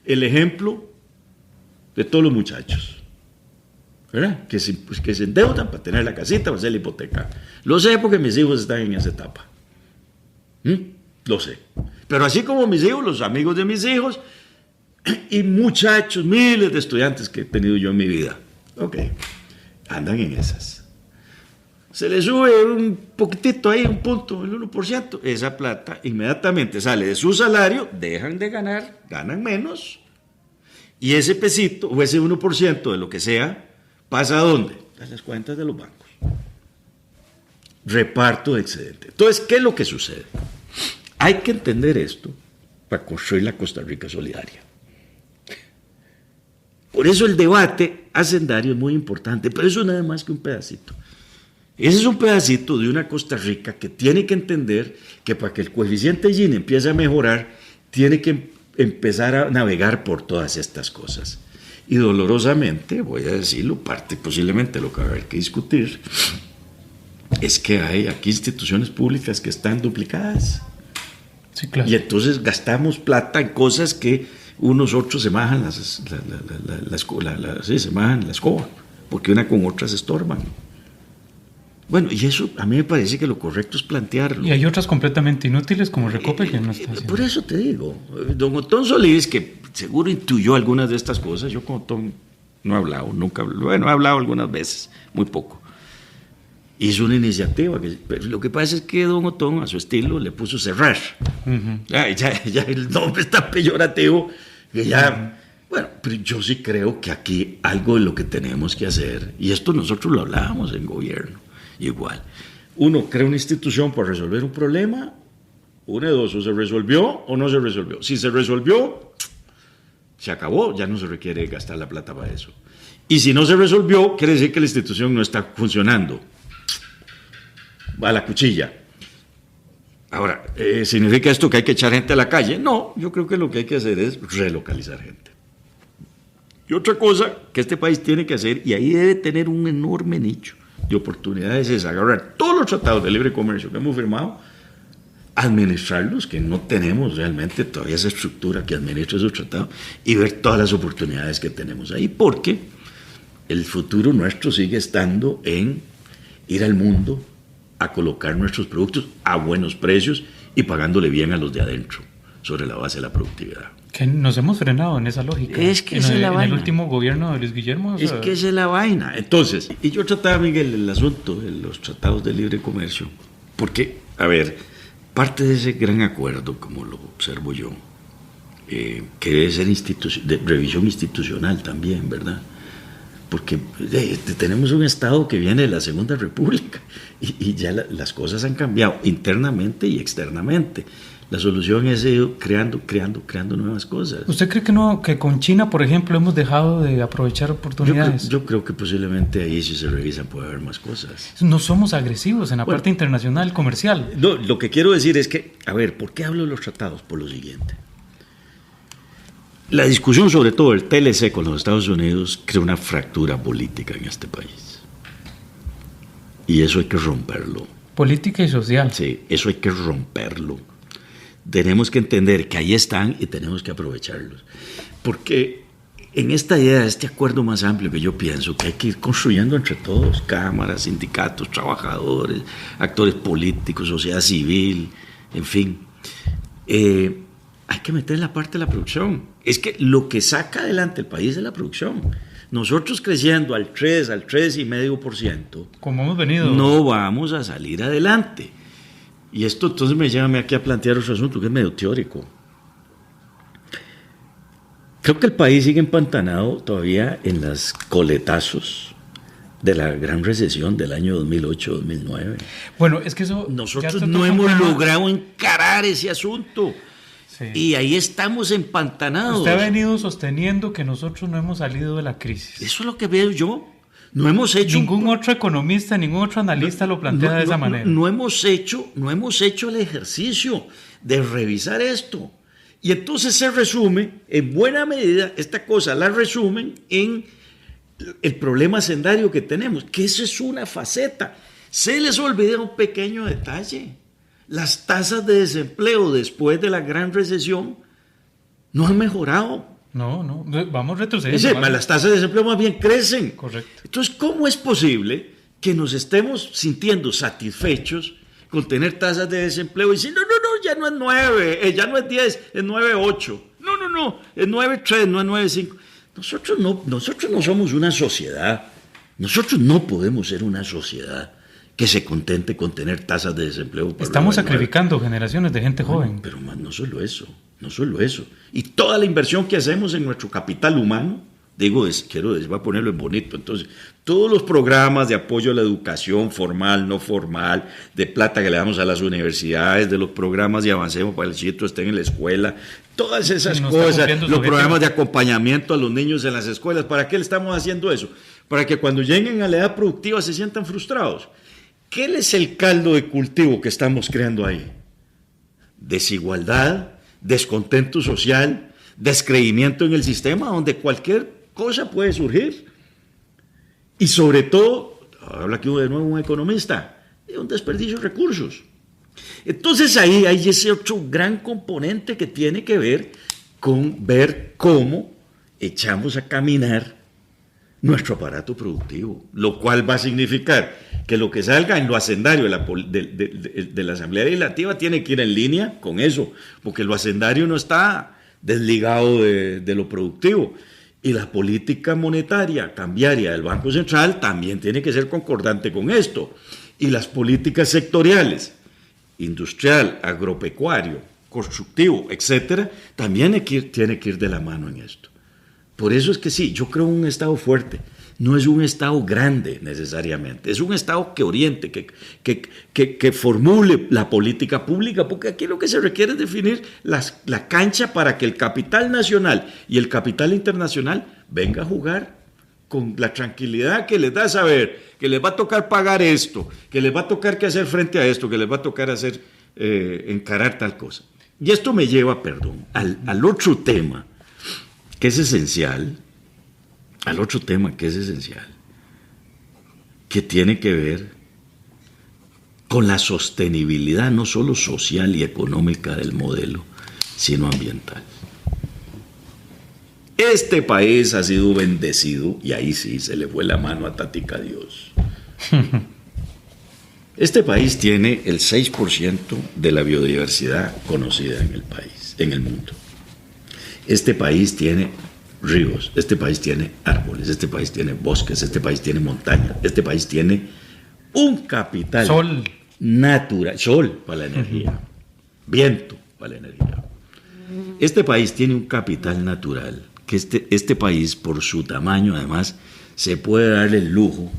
Speaker 2: El ejemplo de todos los muchachos, ¿verdad? Que se endeudan para tener la casita o hacer la hipoteca. Lo sé porque mis hijos están en esa etapa. Lo sé. Pero así como mis hijos, los amigos de mis hijos y muchachos, miles de estudiantes que he tenido yo en mi vida, andan en esas. Se les sube un poquitito ahí, un punto, el 1%, esa plata inmediatamente sale de su salario, dejan de ganar, ganan menos, y ese pesito o ese 1% de lo que sea, ¿pasa a dónde? A las cuentas de los bancos. Reparto de excedente. Entonces, ¿qué es lo que sucede? hay que entender esto para construir la Costa Rica solidaria. Por eso el debate hacendario es muy importante, pero eso no es más que un pedacito. Ese es un pedacito de una Costa Rica que tiene que entender que para que el coeficiente Gini empiece a mejorar, tiene que empezar a navegar por todas estas cosas. Y dolorosamente, voy a decirlo, parte posiblemente lo que va a haber que discutir, es que hay aquí instituciones públicas que están duplicadas.
Speaker 1: Sí, claro.
Speaker 2: Y entonces gastamos plata en cosas que unos otros se majan se majan la escoba, porque una con otra se estorban. Bueno, y eso a mí me parece que lo correcto es plantearlo.
Speaker 1: Y hay otras completamente inútiles como Recope que no está haciendo.
Speaker 2: Por eso te digo, don Otón Solís, que seguro intuyó algunas de estas cosas, yo con Otón no he hablado, nunca, bueno, he hablado algunas veces, muy poco. Hizo una iniciativa, pero lo que pasa es que don Otón, a su estilo, le puso cerrar. Uh-huh. Ya el nombre está peyorativo, que ya... Bueno, pero yo sí creo que aquí algo de lo que tenemos que hacer, y esto nosotros lo hablábamos en gobierno, igual. Uno crea una institución para resolver un problema, una de dos, o se resolvió o no se resolvió. Si se resolvió, se acabó, ya no se requiere gastar la plata para eso. Y si no se resolvió, quiere decir que la institución no está funcionando. Va a la cuchilla. Ahora, ¿significa esto que hay que echar gente a la calle? No, yo creo que lo que hay que hacer es relocalizar gente. Y otra cosa que este país tiene que hacer, y ahí debe tener un enorme nicho de oportunidades, es agarrar todos los tratados de libre comercio que hemos firmado, administrarlos, que no tenemos realmente todavía esa estructura que administra esos tratados, y ver todas las oportunidades que tenemos ahí, porque el futuro nuestro sigue estando en ir al mundo a colocar nuestros productos a buenos precios y pagándole bien a los de adentro, sobre la base de la productividad.
Speaker 1: Que nos hemos frenado en esa lógica.
Speaker 2: Es que esa es la vaina.
Speaker 1: En el último gobierno de Luis Guillermo.
Speaker 2: Es que esa es la vaina. Entonces, y yo trataba, Miguel, el asunto de los tratados de libre comercio, porque, a ver, parte de ese gran acuerdo, como lo observo yo, que debe ser de revisión institucional también, ¿verdad? Porque tenemos un Estado que viene de la Segunda República y ya las cosas han cambiado internamente y externamente. La solución es ir creando nuevas cosas.
Speaker 1: ¿Usted cree que con China, por ejemplo, hemos dejado de aprovechar oportunidades?
Speaker 2: Yo creo que posiblemente ahí, si se revisan, puede haber más cosas.
Speaker 1: No somos agresivos en la parte internacional, comercial.
Speaker 2: No, lo que quiero decir es que, a ver, ¿por qué hablo de los tratados? Por lo siguiente. La discusión sobre todo el TLC con los Estados Unidos crea una fractura política en este país. Y eso hay que romperlo.
Speaker 1: Política y social.
Speaker 2: Sí, eso hay que romperlo. Tenemos que entender que ahí están y tenemos que aprovecharlos. Porque en esta idea, de este acuerdo más amplio que yo pienso que hay que ir construyendo entre todos, cámaras, sindicatos, trabajadores, actores políticos, sociedad civil, en fin, hay que meter la parte de la producción. Es que lo que saca adelante el país es la producción. Nosotros creciendo al 3,5%,
Speaker 1: como hemos venido,
Speaker 2: no vamos a salir adelante. Y esto entonces me lleva aquí a plantear otro asunto que es medio teórico. Creo que el país sigue empantanado todavía en los coletazos de la gran recesión del año 2008-2009.
Speaker 1: Bueno, es que eso...
Speaker 2: Nosotros no hemos logrado encarar ese asunto. Sí. Y ahí estamos empantanados.
Speaker 1: Usted ha venido sosteniendo que nosotros no hemos salido de la crisis.
Speaker 2: Eso es lo que veo yo. No hemos hecho...
Speaker 1: Ningún otro economista, ningún otro analista lo plantea de esa manera.
Speaker 2: No hemos hecho el ejercicio de revisar esto. Y entonces se resume, en buena medida, esta cosa la resumen en el problema hacendario que tenemos, que eso es una faceta. Se les olvida un pequeño detalle. Las tasas de desempleo después de la gran recesión no han mejorado.
Speaker 1: No, vamos retrocediendo.
Speaker 2: Las tasas de desempleo más bien crecen.
Speaker 1: Correcto.
Speaker 2: Entonces, ¿cómo es posible que nos estemos sintiendo satisfechos con tener tasas de desempleo y decir, no, ya no es 9, ya no es 10, es 9,8? No, es 9,3, no es 9,5. Nosotros no somos una sociedad. Nosotros no podemos ser una sociedad que se contente con tener tasas de desempleo.
Speaker 1: Estamos sacrificando generaciones de gente joven.
Speaker 2: Pero más, no solo eso. Y toda la inversión que hacemos en nuestro capital humano, voy a ponerlo en bonito. Entonces, todos los programas de apoyo a la educación formal, no formal, de plata que le damos a las universidades, de los programas de Avancemos para que el chiquito esté en la escuela, todas esas cosas, los programas de acompañamiento a los niños en las escuelas, ¿para qué le estamos haciendo eso? Para que cuando lleguen a la edad productiva se sientan frustrados. ¿Qué es el caldo de cultivo que estamos creando ahí? Desigualdad, descontento social, descreimiento en el sistema, donde cualquier cosa puede surgir. Y sobre todo, habla aquí de nuevo un economista, un desperdicio de recursos. Entonces ahí hay ese otro gran componente que tiene que ver con ver cómo echamos a caminar nuestro aparato productivo, lo cual va a significar que lo que salga en lo hacendario de la Asamblea Legislativa tiene que ir en línea con eso, porque lo hacendario no está desligado de lo productivo. Y la política monetaria cambiaria del Banco Central también tiene que ser concordante con esto. Y las políticas sectoriales, industrial, agropecuario, constructivo, etcétera, también tiene que ir de la mano en esto. Por eso es que sí, yo creo un Estado fuerte. No es un Estado grande necesariamente, es un Estado que oriente, que formule la política pública, porque aquí lo que se requiere es definir la cancha para que el capital nacional y el capital internacional venga a jugar con la tranquilidad que les da saber que les va a tocar pagar esto, que les va a tocar que hacer frente a esto, que les va a tocar hacer encarar tal cosa. Y esto me lleva, al otro tema que es esencial, que tiene que ver con la sostenibilidad no solo social y económica del modelo, sino ambiental. Este país ha sido bendecido, y ahí sí se le fue la mano a Tática Dios. Este país tiene el 6% de la biodiversidad conocida en el país, en el mundo. Este país tiene ríos, este país tiene árboles, este país tiene bosques, este país tiene montañas, este país tiene un capital natural, sol para la energía, viento para la energía. Este país tiene un capital natural, que este país, por su tamaño, además, se puede dar el lujo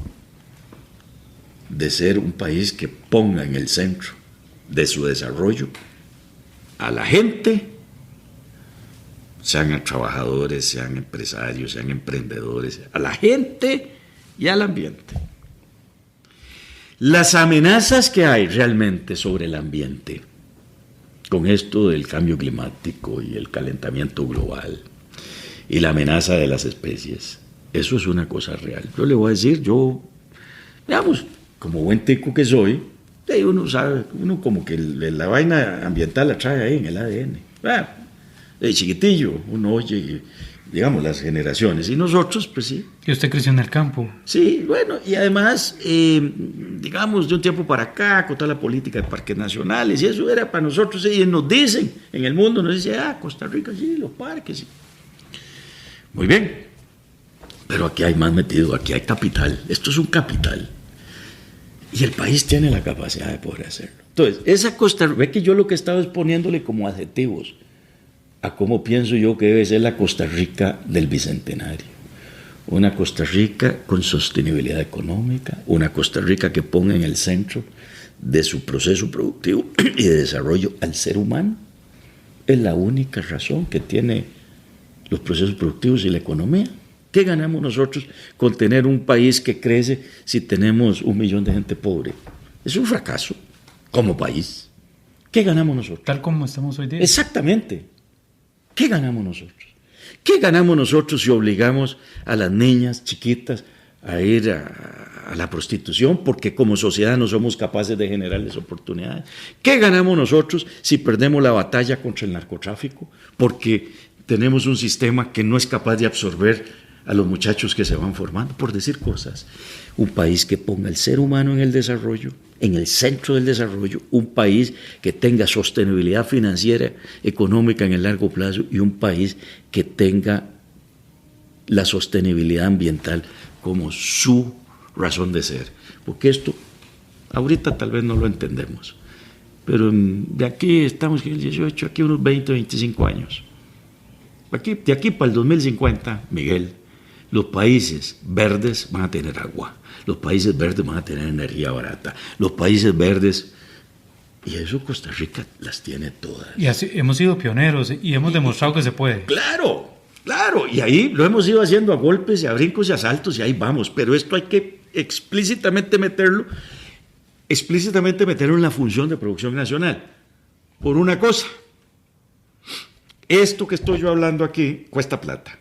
Speaker 2: de ser un país que ponga en el centro de su desarrollo a la gente, sean trabajadores, sean empresarios, sean emprendedores, a la gente y al ambiente. Las amenazas que hay realmente sobre el ambiente, con esto del cambio climático y el calentamiento global, y la amenaza de las especies, eso es una cosa real. Yo le voy a decir, digamos, como buen tico que soy, uno sabe, uno como que la vaina ambiental la trae ahí en el ADN. De chiquitillo, uno oye, digamos, las generaciones, y nosotros, pues sí.
Speaker 1: ¿Y usted creció en el campo?
Speaker 2: Sí, bueno, y además, digamos, de un tiempo para acá, con toda la política de parques nacionales, y eso era para nosotros, y nos dicen, en el mundo nos dicen, Costa Rica, sí, los parques, sí. Muy bien, pero aquí hay más metido, aquí hay capital, esto es un capital, y el país tiene la capacidad de poder hacerlo. Entonces, esa Costa Rica, ve que yo lo que he estado es poniéndole como adjetivos a cómo pienso yo que debe ser la Costa Rica del Bicentenario. Una Costa Rica con sostenibilidad económica, una Costa Rica que ponga en el centro de su proceso productivo y de desarrollo al ser humano. Es la única razón que tiene los procesos productivos y la economía. ¿Qué ganamos nosotros con tener un país que crece si tenemos 1 millón de gente pobre? Es un fracaso como país. ¿Qué ganamos nosotros?
Speaker 1: Tal como estamos hoy día.
Speaker 2: Exactamente. ¿Qué ganamos nosotros? ¿Qué ganamos nosotros si obligamos a las niñas chiquitas a ir a la prostitución porque como sociedad no somos capaces de generarles oportunidades? ¿Qué ganamos nosotros si perdemos la batalla contra el narcotráfico porque tenemos un sistema que no es capaz de absorber a los muchachos que se van formando? Por decir cosas. Un país que ponga el ser humano en el desarrollo, en el centro del desarrollo, un país que tenga sostenibilidad financiera, económica en el largo plazo, y un país que tenga la sostenibilidad ambiental como su razón de ser. Porque esto, ahorita tal vez no lo entendemos, pero de aquí estamos en el 18, aquí unos 20, 25 años. De aquí para el 2050, Miguel, Los países verdes van a tener agua, los países verdes van a tener energía barata, los países verdes, y eso Costa Rica las tiene todas.
Speaker 1: Y así hemos sido pioneros y hemos demostrado que se puede.
Speaker 2: Claro, y ahí lo hemos ido haciendo a golpes y a brincos y a saltos y ahí vamos, pero esto hay que explícitamente meterlo en la función de producción nacional. Por una cosa, esto que estoy yo hablando aquí cuesta plata.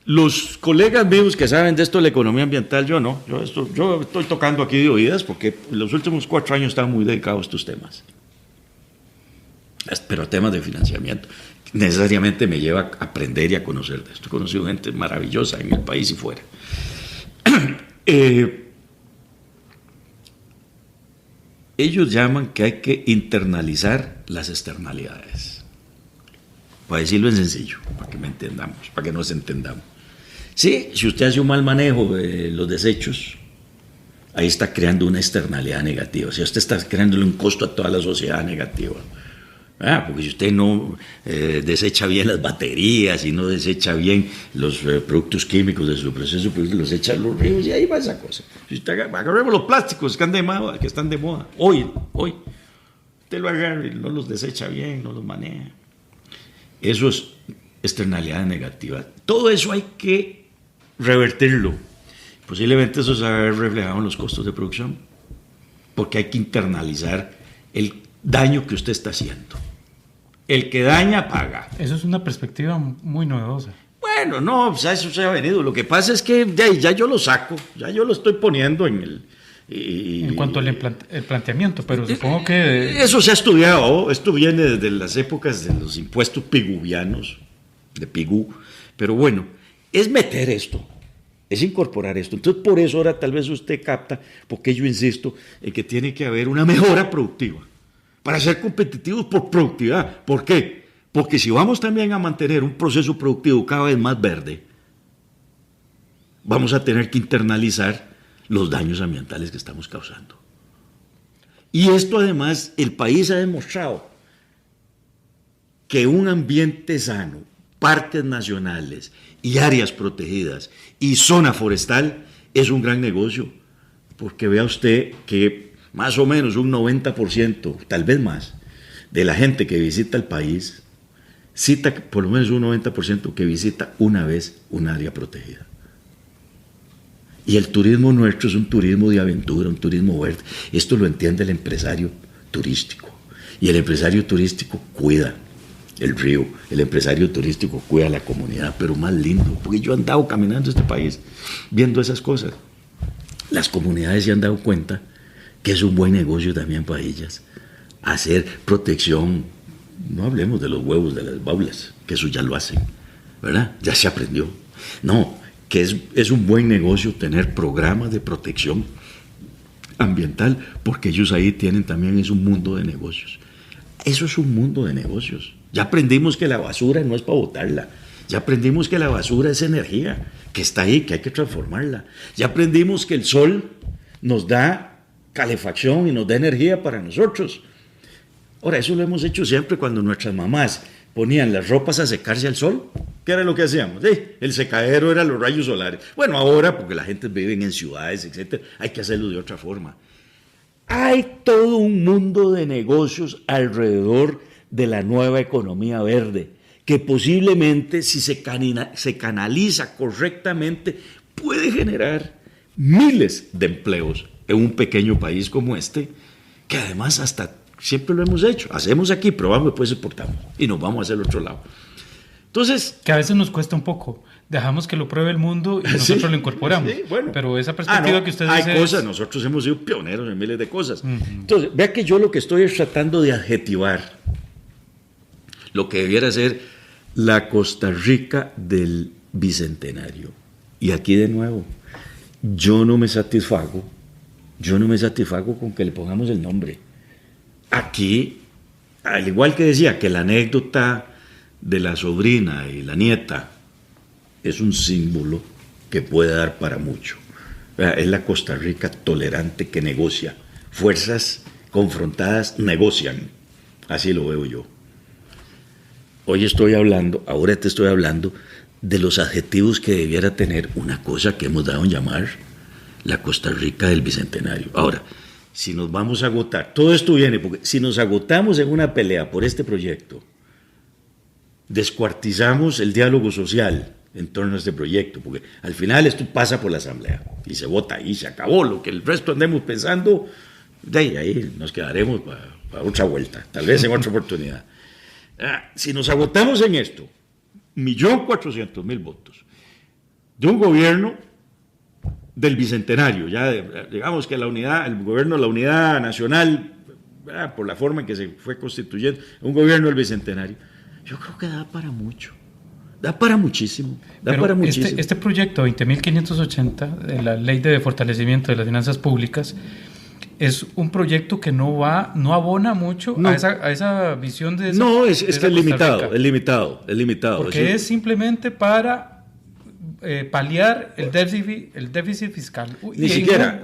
Speaker 2: Los colegas míos que saben de esto de la economía ambiental, yo no. Yo estoy tocando aquí de oídas porque los últimos 4 años estaba muy dedicado a estos temas. Pero a temas de financiamiento. Necesariamente me lleva a aprender y a conocer de esto. He conocido gente maravillosa en el país y fuera. Ellos llaman que hay que internalizar las externalidades. Para decirlo en sencillo, para que me entendamos, para que nos entendamos. Sí, si usted hace un mal manejo de los desechos, ahí está creando una externalidad negativa. Si usted está creándole un costo a toda la sociedad negativa. Porque si usted no desecha bien las baterías y no desecha bien los productos químicos de su proceso, pues los echa a los ríos y ahí va esa cosa. Si usted agarremos los plásticos que están de moda, hoy, usted lo agarra y no los desecha bien, no los maneja. Eso es externalidad negativa. Todo eso hay que revertirlo. Posiblemente eso se va a ver reflejado en los costos de producción, porque hay que internalizar el daño que usted está haciendo. El que daña, paga.
Speaker 1: Eso es una perspectiva muy novedosa.
Speaker 2: Bueno, no, pues eso se ha venido. Lo que pasa es que ya yo lo saco, ya yo lo estoy poniendo en el...
Speaker 1: en cuanto al el planteamiento, pero supongo que...
Speaker 2: Eso se ha estudiado, esto viene desde las épocas de los impuestos piguvianos, de Pigú, pero bueno, es meter esto, es incorporar esto. Entonces, por eso ahora tal vez usted capta, porque yo insisto en que tiene que haber una mejora productiva, para ser competitivos por productividad. ¿Por qué? Porque si vamos también a mantener un proceso productivo cada vez más verde, vamos a tener que internalizar los daños ambientales que estamos causando. Y esto además, el país ha demostrado que un ambiente sano, parques nacionales y áreas protegidas y zona forestal es un gran negocio, porque vea usted que más o menos un 90%, tal vez más, de la gente que visita el país, cita por lo menos un 90% que visita una vez un área protegida. Y el turismo nuestro es un turismo de aventura, un turismo verde. Esto lo entiende el empresario turístico. Y el empresario turístico cuida el río, el empresario turístico cuida la comunidad, pero más lindo, porque yo he andado caminando este país viendo esas cosas. Las comunidades se han dado cuenta que es un buen negocio también para ellas hacer protección. No hablemos de los huevos de las baulas, que eso ya lo hacen, ¿verdad? Ya se aprendió. No, que es un buen negocio tener programas de protección ambiental, porque ellos ahí tienen también, es un mundo de negocios. Eso es un mundo de negocios. Ya aprendimos que la basura no es para botarla. Ya aprendimos que la basura es energía, que está ahí, que hay que transformarla. Ya aprendimos que el sol nos da calefacción y nos da energía para nosotros. Ahora, eso lo hemos hecho siempre cuando nuestras mamás ponían las ropas a secarse al sol. ¿Qué era lo que hacíamos? El secadero era los rayos solares. Bueno, ahora, porque la gente vive en ciudades, etc., hay que hacerlo de otra forma. Hay todo un mundo de negocios alrededor de la nueva economía verde, que posiblemente, si se canaliza correctamente, puede generar miles de empleos en un pequeño país como este, que además hasta siempre lo hemos hecho. Hacemos aquí, probamos, después exportamos y nos vamos hacia el otro lado. Entonces,
Speaker 1: que a veces nos cuesta un poco. Dejamos que lo pruebe el mundo y nosotros lo incorporamos. Sí, bueno. Pero esa perspectiva que usted dice...
Speaker 2: Hay cosas, nosotros hemos sido pioneros en miles de cosas. Entonces, vea que yo lo que estoy es tratando de adjetivar lo que debiera ser la Costa Rica del Bicentenario. Y aquí de nuevo, yo no me satisfago con que le pongamos el nombre. Aquí, al igual que decía que la anécdota de la sobrina y la nieta es un símbolo que puede dar para mucho. Es la Costa Rica tolerante que negocia. Fuerzas confrontadas negocian. Así lo veo yo. Ahora te estoy hablando de los adjetivos que debiera tener una cosa que hemos dado en llamar la Costa Rica del Bicentenario. Ahora, si nos vamos a agotar, todo esto viene, porque si nos agotamos en una pelea por este proyecto, descuartizamos el diálogo social en torno a este proyecto, porque al final esto pasa por la Asamblea y se vota y se acabó. Lo que el resto andemos pensando, de ahí nos quedaremos para otra vuelta, tal vez en otra oportunidad. Si nos agotamos en esto, 1.400.000 votos de un gobierno del Bicentenario, ya digamos que la unidad, el gobierno de la unidad nacional, por la forma en que se fue constituyendo, un gobierno del Bicentenario, yo creo que da para mucho. Da para muchísimo.
Speaker 1: Este proyecto 20.580 de la Ley de Fortalecimiento de las Finanzas Públicas es un proyecto que no abona mucho a esa visión de esa,
Speaker 2: no, es
Speaker 1: de
Speaker 2: que
Speaker 1: esa
Speaker 2: es
Speaker 1: Costa
Speaker 2: limitado.
Speaker 1: Porque es simplemente para paliar el déficit fiscal.
Speaker 2: Ni siquiera.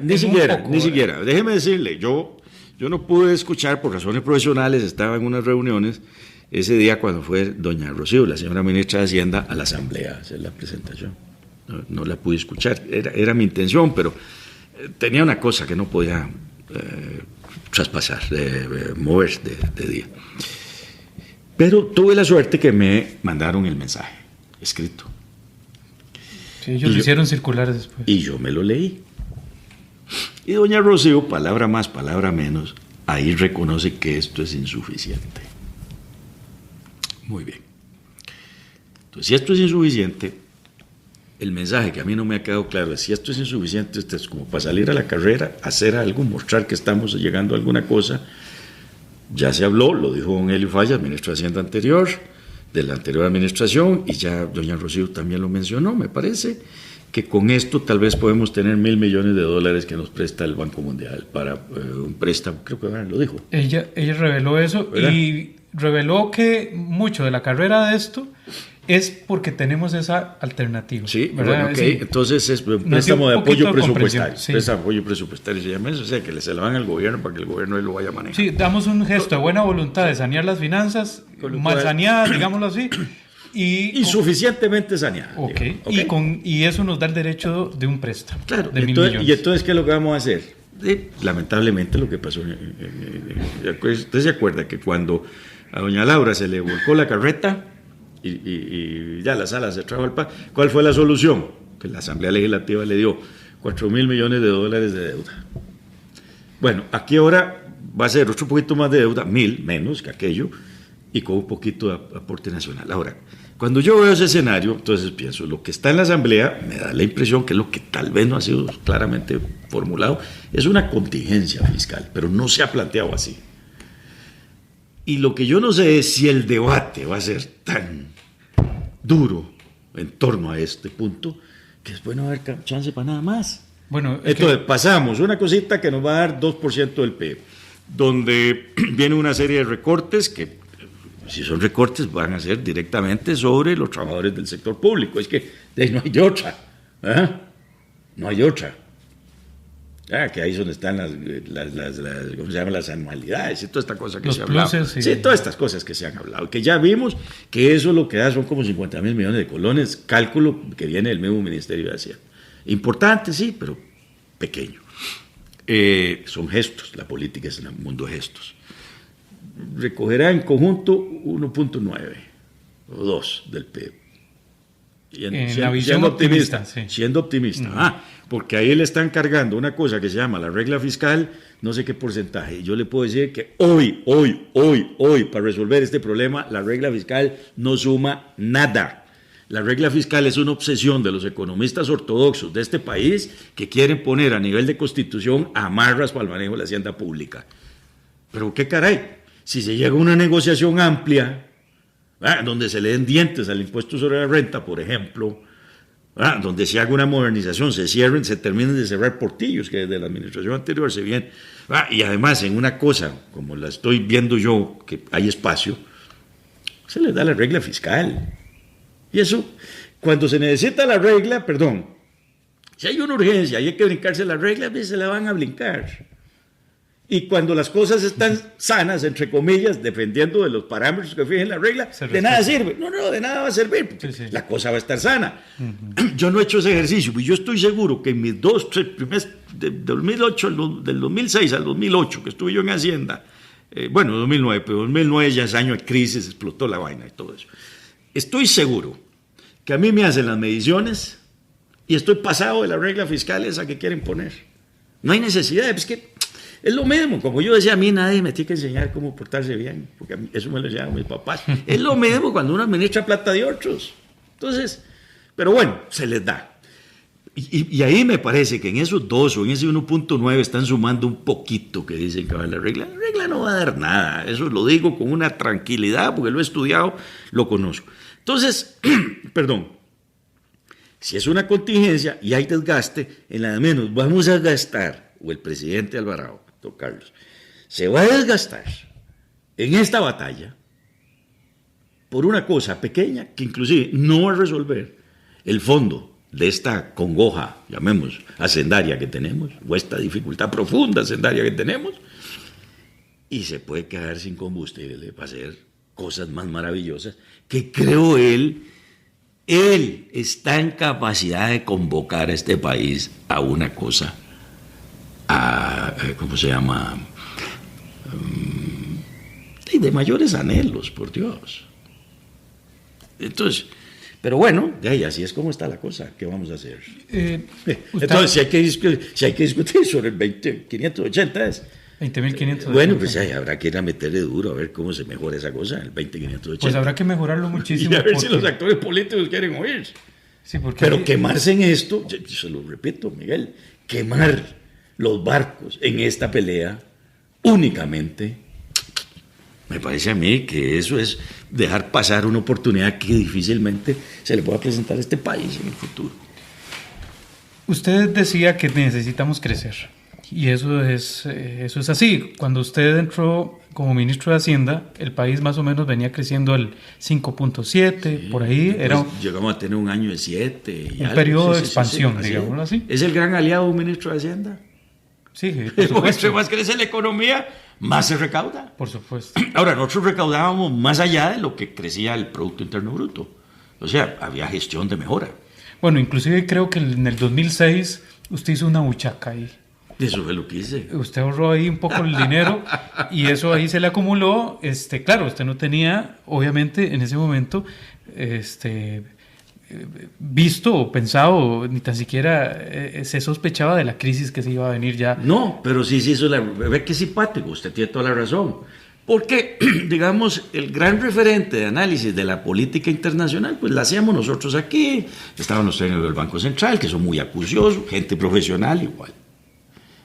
Speaker 2: Déjeme decirle, yo no pude escuchar por razones profesionales, estaba en unas reuniones ese día cuando fue doña Rocío, la señora ministra de Hacienda, a la Asamblea a hacer la presentación. No la pude escuchar, era mi intención, pero tenía una cosa que no podía traspasar, mover de día. Pero tuve la suerte que me mandaron el mensaje escrito.
Speaker 1: Sí, ellos lo hicieron circulares después.
Speaker 2: Y yo me lo leí. Y doña Rocío, palabra más, palabra menos, ahí reconoce que esto es insuficiente. Muy bien. Entonces, si esto es insuficiente, el mensaje que a mí no me ha quedado claro es: si esto es insuficiente, esto es como para salir a la carrera, hacer algo, mostrar que estamos llegando a alguna cosa. Ya se habló, lo dijo don Elio Fallas, ministro de Hacienda anterior, de la anterior administración, y ya doña Rocío también lo mencionó. Me parece que con esto tal vez podemos tener $1.000 millones que nos presta el Banco Mundial para un préstamo, creo que lo dijo.
Speaker 1: Ella reveló eso, ¿verdad? Y reveló que mucho de la carrera de esto es porque tenemos esa alternativa.
Speaker 2: Sí,
Speaker 1: ¿verdad?
Speaker 2: Bueno, okay.
Speaker 1: Sí.
Speaker 2: Entonces es un préstamo de apoyo presupuestario.
Speaker 1: Sí.
Speaker 2: Préstamo de apoyo presupuestario se llama eso, o sea, que se lo dan al gobierno para que el gobierno lo vaya a manejar.
Speaker 1: Sí, damos un gesto de buena voluntad de sanear las finanzas, mal saneadas, digámoslo así. Y
Speaker 2: suficientemente saneadas.
Speaker 1: Okay. Y eso nos da el derecho de un préstamo.
Speaker 2: Claro,
Speaker 1: de $1.000 millones.
Speaker 2: ¿Y entonces qué es lo que vamos a hacer? Lamentablemente lo que pasó, ¿usted se acuerda que cuando a doña Laura se le volcó la carreta y ya la sala se trajo al pan? ¿Cuál fue la solución? Que la Asamblea Legislativa le dio $4.000 millones de deuda. Bueno, aquí ahora va a ser otro poquito más de deuda, 1.000 menos que aquello, y con un poquito de aporte nacional. Ahora, cuando yo veo ese escenario, entonces pienso, lo que está en la Asamblea me da la impresión que lo que tal vez no ha sido claramente formulado es una contingencia fiscal, pero no se ha planteado así. Y lo que yo no sé es si el debate va a ser tan duro en torno a este punto que es bueno haber chance para nada más.
Speaker 1: Bueno,
Speaker 2: entonces pasamos una cosita que nos va a dar 2% del PIB, donde viene una serie de recortes que, si son recortes, van a ser directamente sobre los trabajadores del sector público. Es que no hay de otra. No hay otra. Que ahí es donde están ¿cómo se llaman? Las anualidades y toda esta cosa que se ha hablado. Sí, todas estas cosas que se han hablado. Que ya vimos que eso lo que da son como 50.000 millones de colones, cálculo que viene del mismo Ministerio de Hacienda. Importante, sí, pero pequeño. Son gestos, la política es un mundo de gestos. Recogerá en conjunto 1.9 o 2 del PIB.
Speaker 1: La visión optimista.
Speaker 2: Siendo optimista. Porque ahí le están cargando una cosa que se llama la regla fiscal, no sé qué porcentaje. Y yo le puedo decir que hoy, para resolver este problema, la regla fiscal no suma nada. La regla fiscal es una obsesión de los economistas ortodoxos de este país que quieren poner a nivel de constitución amarras para el manejo de la hacienda pública. Pero qué caray. Si se llega a una negociación amplia, donde se le den dientes al impuesto sobre la renta, por ejemplo, donde se haga una modernización, se terminen de cerrar portillos que desde la administración anterior se vienen, y además en una cosa, como la estoy viendo yo, que hay espacio, se les da la regla fiscal. Y eso, cuando se necesita la regla, si hay una urgencia y hay que brincarse la regla, se la van a brincar. Y cuando las cosas están sanas, entre comillas, dependiendo de los parámetros que fijen la regla, de nada sirve. No, de nada va a servir, porque la cosa va a estar sana. Yo no he hecho ese ejercicio, y yo estoy seguro que en mis 3 primeros, del 2006 al 2008, que estuve yo en Hacienda, 2009, pero 2009 ya es año de crisis, explotó la vaina y todo eso. Estoy seguro que a mí me hacen las mediciones y estoy pasado de la regla fiscal esa que quieren poner. No hay necesidad, es que es lo mismo. Como yo decía, a mí nadie me tiene que enseñar cómo portarse bien, porque eso me lo enseñaron mis papás. Es lo mismo cuando uno administra plata de otros. Entonces, pero bueno, se les da. Y ahí me parece que en esos 2 o en ese 1.9 están sumando un poquito que dicen que va a la regla. La regla no va a dar nada, eso lo digo con una tranquilidad, porque lo he estudiado, lo conozco. Entonces, perdón, si es una contingencia y hay desgaste, en la de menos vamos a gastar, o el presidente Alvarado, don Carlos, se va a desgastar en esta batalla por una cosa pequeña que inclusive no va a resolver el fondo de esta congoja, llamemos, hacendaria que tenemos, o esta dificultad profunda hacendaria que tenemos, y se puede quedar sin combustible para hacer cosas más maravillosas que creo él está en capacidad de convocar a este país a una cosa, ¿cómo se llama? De mayores anhelos, por Dios. Entonces, pero bueno, así es como está la cosa. ¿Qué vamos a hacer? Entonces, si hay que discutir sobre el 20.580 es...
Speaker 1: 20.580.
Speaker 2: Bueno, pues habrá que ir a meterle duro a ver cómo se mejora esa cosa, el 20.580.
Speaker 1: Pues habrá que mejorarlo muchísimo.
Speaker 2: Y a ver si los actores políticos quieren oír.
Speaker 1: Sí,
Speaker 2: pero quemarse en esto, yo se lo repito, Miguel, quemar los barcos en esta pelea únicamente, me parece a mí que eso es dejar pasar una oportunidad que difícilmente se le pueda presentar a este país en el futuro.
Speaker 1: Usted decía que necesitamos crecer. Y eso es así. Cuando usted entró como ministro de Hacienda, el país más o menos venía creciendo al 5.7, por ahí.
Speaker 2: Llegamos a tener un año de 7.
Speaker 1: Un periodo de expansión, digámoslo así.
Speaker 2: ¿Es el gran aliado de un ministro de Hacienda?
Speaker 1: Sí,
Speaker 2: porque entre más crece la economía, más se recauda.
Speaker 1: Por supuesto.
Speaker 2: Ahora, nosotros recaudábamos más allá de lo que crecía el Producto Interno Bruto. O sea, había gestión de mejora.
Speaker 1: Bueno, inclusive creo que en el 2006 usted hizo una buchaca ahí.
Speaker 2: Eso fue lo que hice.
Speaker 1: Usted ahorró ahí un poco el dinero y eso ahí se le acumuló. Claro, usted no tenía, obviamente, en ese momento, visto o pensado, ni tan siquiera se sospechaba de la crisis que se iba a venir ya.
Speaker 2: No, pero sí se hizo ve que simpático, usted tiene toda la razón. Porque, digamos, el gran referente de análisis de la política internacional, pues la hacíamos nosotros aquí. Estaban los técnicos del Banco Central, que son muy acuciosos, gente profesional igual.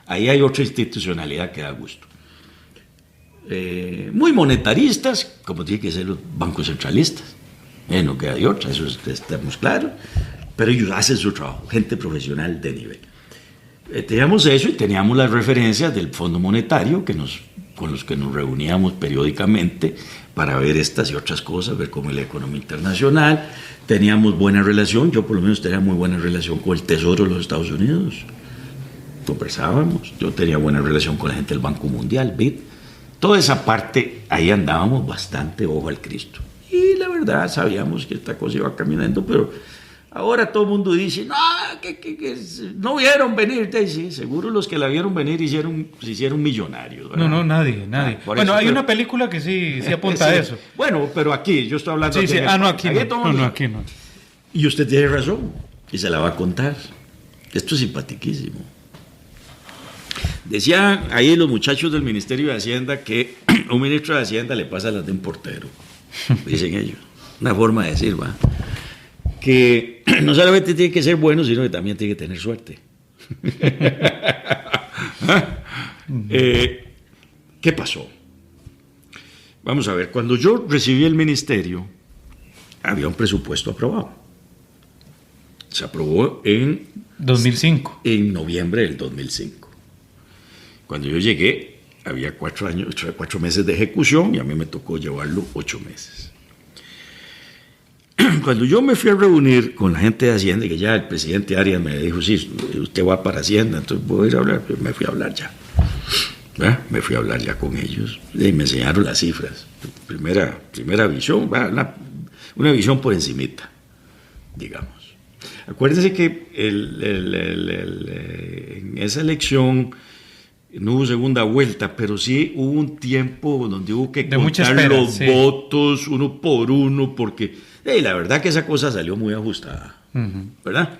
Speaker 2: Ahí hay otra institucionalidad que da gusto. Muy monetaristas, como tienen que ser los bancos centralistas. No queda de otra, eso estamos claros. Pero ellos hacen su trabajo, gente profesional de nivel. Teníamos eso y teníamos las referencias del Fondo Monetario con los que nos reuníamos periódicamente para ver estas y otras cosas, ver cómo es la economía internacional. Teníamos buena relación, yo por lo menos tenía muy buena relación con el Tesoro de los Estados Unidos. Conversábamos, yo tenía buena relación con la gente del Banco Mundial, BID. Toda esa parte, ahí andábamos bastante ojo al Cristo. Y la verdad, sabíamos que esta cosa iba caminando, pero ahora todo el mundo dice, no, que no vieron venir. Sí, seguro los que la vieron venir se hicieron millonarios, ¿verdad?
Speaker 1: No, nadie. Bueno, hay una película que sí apunta a eso.
Speaker 2: Bueno, pero aquí, yo estoy hablando...
Speaker 1: Sí, aquí no.
Speaker 2: Y usted tiene razón, y se la va a contar. Esto es simpaticísimo. Decían ahí los muchachos del Ministerio de Hacienda que un ministro de Hacienda le pasa las de un portero, dicen ellos. Una forma de decir, ¿va? Que no solamente tiene que ser bueno, sino que también tiene que tener suerte. ¿Qué pasó? Vamos a ver, cuando yo recibí el ministerio, había un presupuesto aprobado. Se aprobó en
Speaker 1: 2005.
Speaker 2: En noviembre del 2005. Cuando yo llegué, había 4 meses de ejecución y a mí me tocó llevarlo 8 meses. Cuando yo me fui a reunir con la gente de Hacienda, que ya el presidente Arias me dijo, sí, usted va para Hacienda, entonces voy a ir a hablar, me fui a hablar ya. Me fui a hablar ya con ellos y me enseñaron las cifras. Primera visión, una visión por encimita, digamos. Acuérdense que en esa elección no hubo segunda vuelta, pero sí hubo un tiempo donde hubo que contar los votos uno por uno, porque la verdad que esa cosa salió muy ajustada, ¿verdad?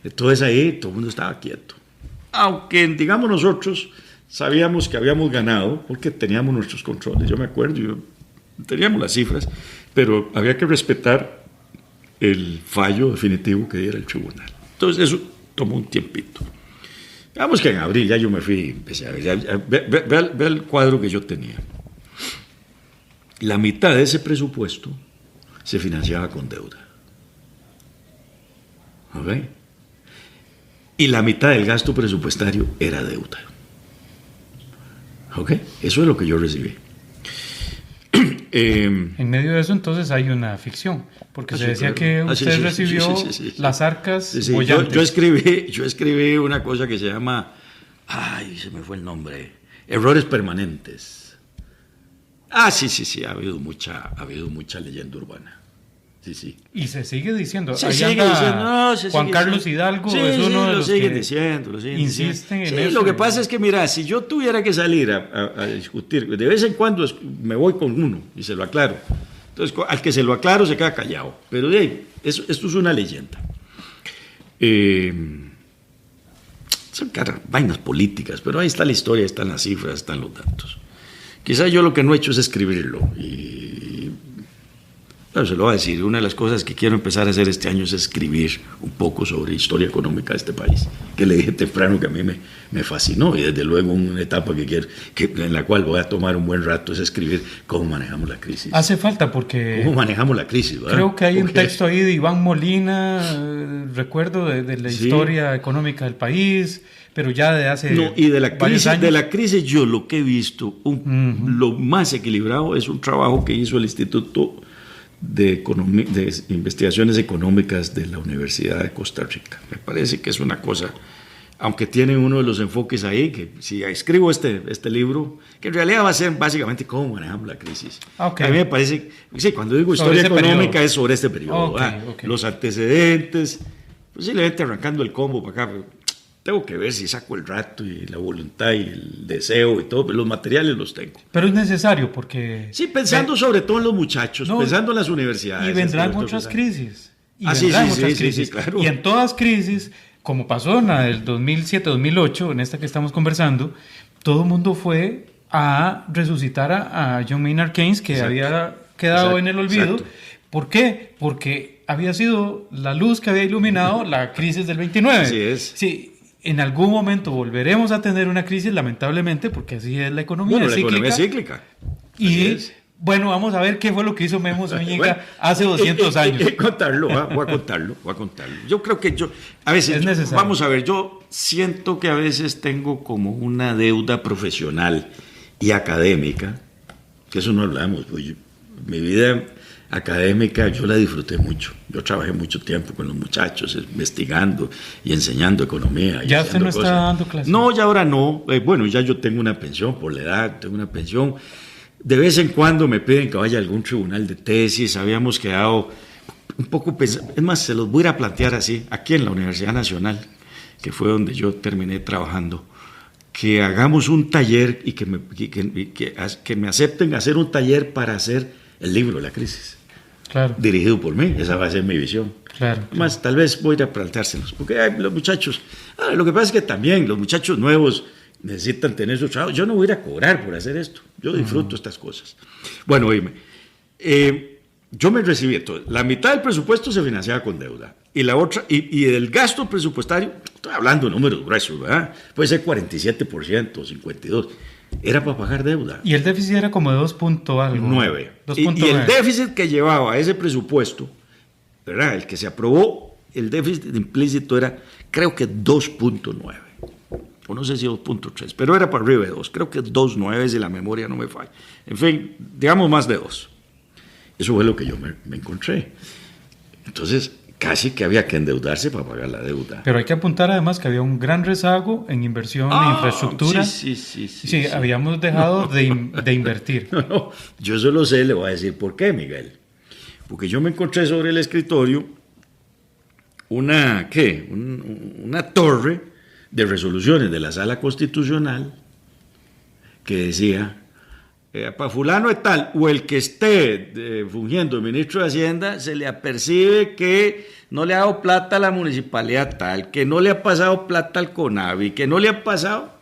Speaker 2: Entonces ahí todo el mundo estaba quieto. Aunque, digamos, nosotros sabíamos que habíamos ganado porque teníamos nuestros controles. Yo me acuerdo, teníamos las cifras, pero había que respetar el fallo definitivo que diera el tribunal. Entonces eso tomó un tiempito. Digamos que en abril ya yo me fui, empecé a ver, ve el cuadro que yo tenía. La mitad de ese presupuesto se financiaba con deuda. ¿Ok? Y la mitad del gasto presupuestario era deuda. ¿Ok? Eso es lo que yo recibí.
Speaker 1: En medio de eso, entonces, hay una ficción, porque se decía que usted recibió las arcas bollantes.
Speaker 2: Yo escribí una cosa que se llama, se me fue el nombre, errores permanentes. Sí, ha habido mucha leyenda urbana. Sí.
Speaker 1: Y se sigue diciendo.
Speaker 2: Juan
Speaker 1: Carlos Hidalgo es uno de los que
Speaker 2: insisten en eso. Lo que pasa es que, mira, si yo tuviera que salir a discutir, de vez en cuando me voy con uno y se lo aclaro. Entonces, al que se lo aclaro se queda callado. Pero esto es una leyenda. Son vainas políticas, pero ahí está la historia, están las cifras, están los datos. Quizás yo lo que no he hecho es escribirlo se lo voy a decir, una de las cosas que quiero empezar a hacer este año es escribir un poco sobre historia económica de este país, que le dije temprano que a mí me fascinó, y desde luego una etapa en la cual voy a tomar un buen rato es escribir cómo manejamos la crisis.
Speaker 1: Hace falta porque...
Speaker 2: ¿Cómo manejamos la crisis? ¿verdad?
Speaker 1: Creo que hay un texto ahí de Iván Molina, recuerdo de la historia económica del país, pero ya de hace
Speaker 2: y de la
Speaker 1: varios
Speaker 2: crisis,
Speaker 1: años.
Speaker 2: De la crisis yo lo que he visto, lo más equilibrado es un trabajo que hizo el Instituto de Investigaciones Económicas de la Universidad de Costa Rica. Me parece que es una cosa, aunque tiene uno de los enfoques ahí, que si escribo este libro, que en realidad va a ser básicamente cómo manejamos la crisis.
Speaker 1: Okay.
Speaker 2: A mí me parece, cuando digo historia económica periodo. Es sobre este periodo, okay. Los antecedentes, posiblemente arrancando el combo para acá, pero tengo que ver si saco el rato y la voluntad y el deseo y todo, pero los materiales los tengo.
Speaker 1: Pero es necesario porque...
Speaker 2: Sí, pensando sobre todo en los muchachos, pensando en las universidades.
Speaker 1: Y vendrán otras crisis.
Speaker 2: Sí, claro.
Speaker 1: Y en todas crisis, como pasó en la del 2007-2008, en esta que estamos conversando, todo el mundo fue a resucitar a John Maynard Keynes, que había quedado en el olvido. Exacto. ¿Por qué? Porque había sido la luz que había iluminado la crisis del 29.
Speaker 2: Así es.
Speaker 1: Sí. En algún momento volveremos a tener una crisis, lamentablemente, porque así es la economía.
Speaker 2: Bueno, la economía es cíclica.
Speaker 1: Y bueno, vamos a ver qué fue lo que hizo Memo Zúñiga hace 200 años.
Speaker 2: Voy a contarlo. Yo creo que a veces, vamos a ver, yo siento que a veces tengo como una deuda profesional y académica, que eso no hablamos, pues mi vida académica yo la disfruté mucho. Yo trabajé mucho tiempo con los muchachos investigando y enseñando economía.
Speaker 1: ¿Ya usted no está dando clases?
Speaker 2: No, ya ahora no. Bueno, ya yo tengo una pensión por la edad, tengo una pensión. De vez en cuando me piden que vaya a algún tribunal de tesis. Habíamos quedado un poco pensando. Es más, se los voy a plantear así, aquí en la Universidad Nacional, que fue donde yo terminé trabajando, que hagamos un taller y que me acepten hacer un taller para hacer el libro La Crisis.
Speaker 1: Claro.
Speaker 2: Dirigido por mí, esa va a ser mi visión.
Speaker 1: Claro.
Speaker 2: Más, tal vez voy a ir a planteárselos, porque los muchachos, lo que pasa es que también los muchachos nuevos necesitan tener su trabajo. Yo no voy a ir a cobrar por hacer esto, yo disfruto estas cosas. Bueno, oíme, yo me recibí, entonces, la mitad del presupuesto se financiaba con deuda, y la otra, y el gasto presupuestario, estoy hablando de números gruesos, ¿verdad? Puede ser 47%, 52%. Era para pagar deuda.
Speaker 1: Y el déficit era como de
Speaker 2: 2.9. Y el déficit que llevaba ese presupuesto, ¿verdad? El que se aprobó, el déficit implícito era, creo que 2.9. O no sé si 2.3, pero era para arriba de 2. Creo que 2.9 si la memoria no me falla. En fin, digamos más de 2. Eso fue lo que yo me encontré. Entonces, casi que había que endeudarse para pagar la deuda.
Speaker 1: Pero hay que apuntar además que había un gran rezago en inversión en infraestructura.
Speaker 2: Sí,
Speaker 1: habíamos dejado de invertir.
Speaker 2: No, yo solo sé, le voy a decir por qué, Miguel. Porque yo me encontré sobre el escritorio una torre de resoluciones de la Sala Constitucional que decía, para fulano de tal, o el que esté fungiendo ministro de Hacienda, se le apercibe que no le ha dado plata a la municipalidad tal, que no le ha pasado plata al CONAVI, que no le ha pasado...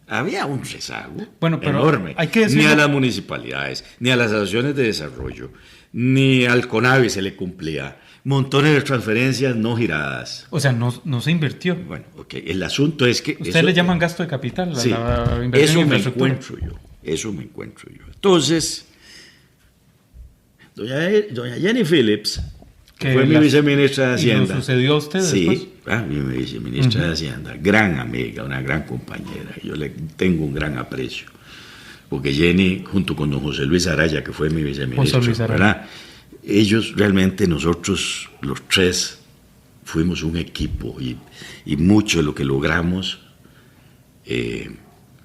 Speaker 2: Había un rezago
Speaker 1: pero
Speaker 2: enorme.
Speaker 1: Hay que decirlo...
Speaker 2: Ni a las municipalidades, ni a las asociaciones de desarrollo, ni al CONAVI se le cumplía. Montones de transferencias no giradas.
Speaker 1: O sea, no se invirtió.
Speaker 2: Bueno, ok. El asunto es que...
Speaker 1: Ustedes le llaman gasto de capital,
Speaker 2: sí,
Speaker 1: la inversión en infraestructura.
Speaker 2: Eso me encuentro yo. Entonces, doña Jenny Phillips, que fue mi viceministra de Hacienda.
Speaker 1: ¿Y lo sucedió a usted después?
Speaker 2: Sí, mi viceministra de Hacienda, gran amiga, una gran compañera. Yo le tengo un gran aprecio. Porque Jenny, junto con don José Luis Araya, que fue mi viceministro, ¿verdad? Ellos realmente, nosotros los tres fuimos un equipo y mucho de lo que logramos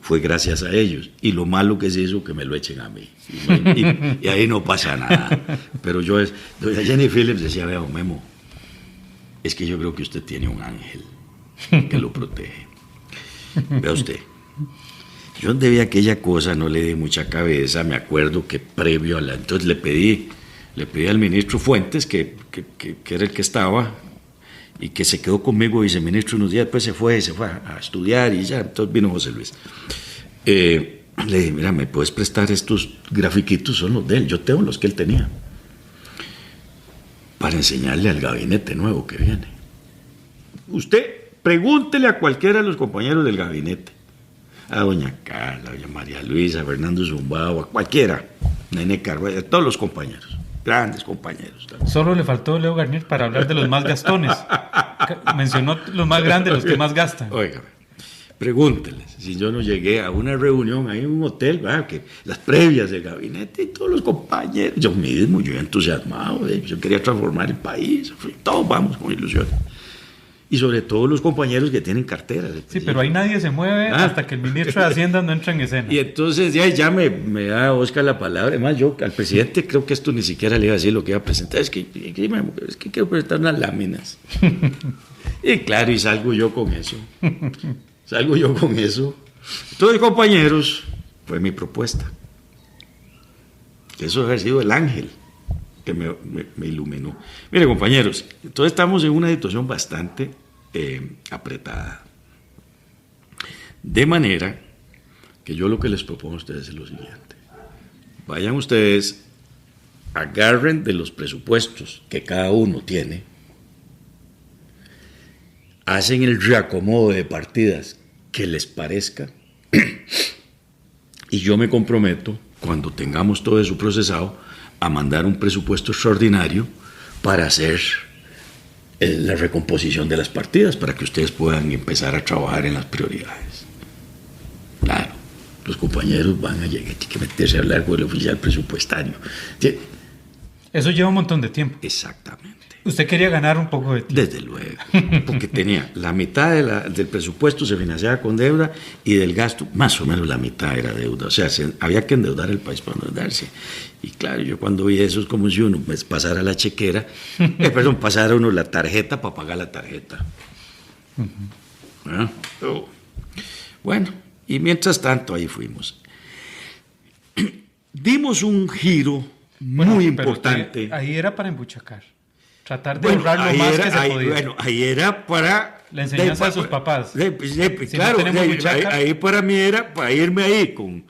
Speaker 2: fue gracias a ellos. Y lo malo que se hizo que me lo echen a mí. Y ahí no pasa nada. Pero doña Jenny Phillips decía, vea, Memo, es que yo creo que usted tiene un ángel que lo protege. Vea usted. Yo donde vi aquella cosa no le di mucha cabeza. Me acuerdo que previo a entonces le pedí al ministro Fuentes, que era el que estaba, y que se quedó conmigo viceministro unos días, después se fue a estudiar y ya, entonces vino José Luis. Le dije, mira, ¿me puedes prestar estos grafiquitos? Son los de él, yo tengo los que él tenía, para enseñarle al gabinete nuevo que viene. Usted pregúntele a cualquiera de los compañeros del gabinete, a doña Carla, a doña María Luisa, a Fernando Zumbao, a cualquiera, Nene Carvalho, a todos los compañeros. Grandes compañeros.
Speaker 1: Solo le faltó Leo Garnier para hablar de los más gastones. Mencionó los más grandes, los que más gastan.
Speaker 2: Oiga, pregúnteles si yo no llegué a una reunión ahí en un hotel, que las previas del gabinete y todos los compañeros, yo mismo, yo entusiasmado, yo quería transformar el país, todos vamos con ilusiones. Y sobre todo los compañeros que tienen carteras.
Speaker 1: Sí, pero ahí nadie se mueve hasta que el ministro de Hacienda no entra en escena.
Speaker 2: Y entonces ya me da Oscar la palabra. Además, yo al presidente creo que esto ni siquiera le iba a decir lo que iba a presentar. Es que quiero presentar unas láminas. Y claro, y salgo yo con eso. Entonces, compañeros, fue mi propuesta. Eso debe haber sido el ángel que me iluminó. Mire, compañeros, entonces estamos en una situación bastante apretada. De manera que yo lo que les propongo a ustedes es lo siguiente. Vayan ustedes, agarren de los presupuestos que cada uno tiene, hacen el reacomodo de partidas que les parezca, y yo me comprometo, cuando tengamos todo eso procesado, a mandar un presupuesto extraordinario para hacer la recomposición de las partidas, para que ustedes puedan empezar a trabajar en las prioridades. Claro, los compañeros van a llegar, hay que meterse a hablar con el oficial presupuestario.
Speaker 1: Eso lleva un montón de tiempo.
Speaker 2: Exactamente.
Speaker 1: Usted quería ganar un poco de tiempo.
Speaker 2: Desde luego, porque tenía la mitad del presupuesto se financiaba con deuda y del gasto más o menos la mitad era deuda. O sea, había que endeudar el país para endeudarse. Y claro, yo cuando vi eso es como si uno pasara la chequera, pasara uno la tarjeta para pagar la tarjeta. Bueno, y mientras tanto ahí fuimos. Dimos un giro muy importante.
Speaker 1: Ahí era para embuchacar. Tratar de ahorrar lo más que se podía.
Speaker 2: Bueno, ahí era para...
Speaker 1: La enseñanza de sus papás.
Speaker 2: Claro, ahí para mí era para irme ahí con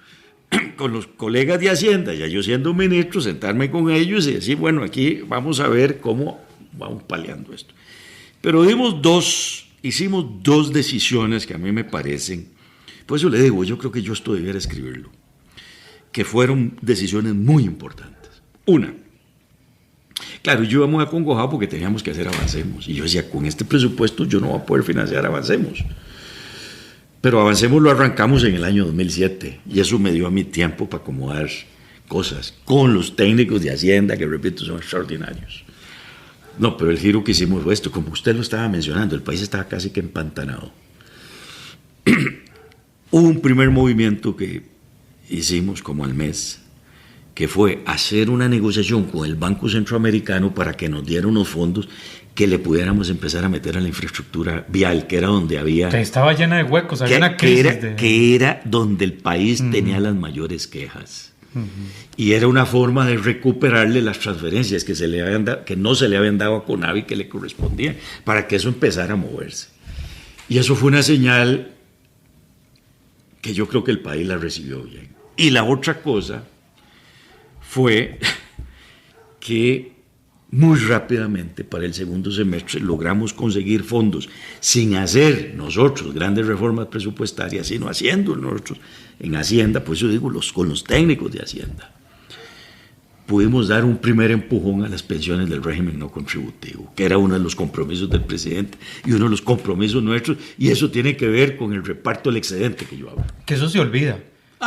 Speaker 2: los colegas de Hacienda, ya yo siendo ministro, sentarme con ellos y decir, bueno, aquí vamos a ver cómo vamos paliando esto. Pero hicimos dos decisiones que a mí me parecen, por eso le digo, yo creo que yo esto debiera escribirlo, que fueron decisiones muy importantes. Una, claro, yo íbamos acongojado porque teníamos que hacer Avancemos. Y yo decía, con este presupuesto yo no voy a poder financiar Avancemos. Pero Avancemos lo arrancamos en el año 2007. Y eso me dio a mí tiempo para acomodar cosas con los técnicos de Hacienda, que repito, son extraordinarios. No, pero el giro que hicimos fue esto, como usted lo estaba mencionando, el país estaba casi que empantanado. Hubo un primer movimiento que hicimos como al mes, que fue hacer una negociación con el Banco Centroamericano para que nos diera unos fondos que le pudiéramos empezar a meter a la infraestructura vial, que era donde había...
Speaker 1: Que estaba llena de huecos, había una crisis.
Speaker 2: Que era donde el país tenía las mayores quejas. Y era una forma de recuperarle las transferencias que no se le habían dado a CONAVI que le correspondían, para que eso empezara a moverse. Y eso fue una señal que yo creo que el país la recibió bien. Y la otra cosa fue que muy rápidamente para el segundo semestre logramos conseguir fondos sin hacer nosotros grandes reformas presupuestarias, sino haciendo nosotros en Hacienda, por eso digo, con los técnicos de Hacienda, pudimos dar un primer empujón a las pensiones del régimen no contributivo, que era uno de los compromisos del presidente y uno de los compromisos nuestros, y eso tiene que ver con el reparto del excedente que yo hablo.
Speaker 1: Que eso se olvida.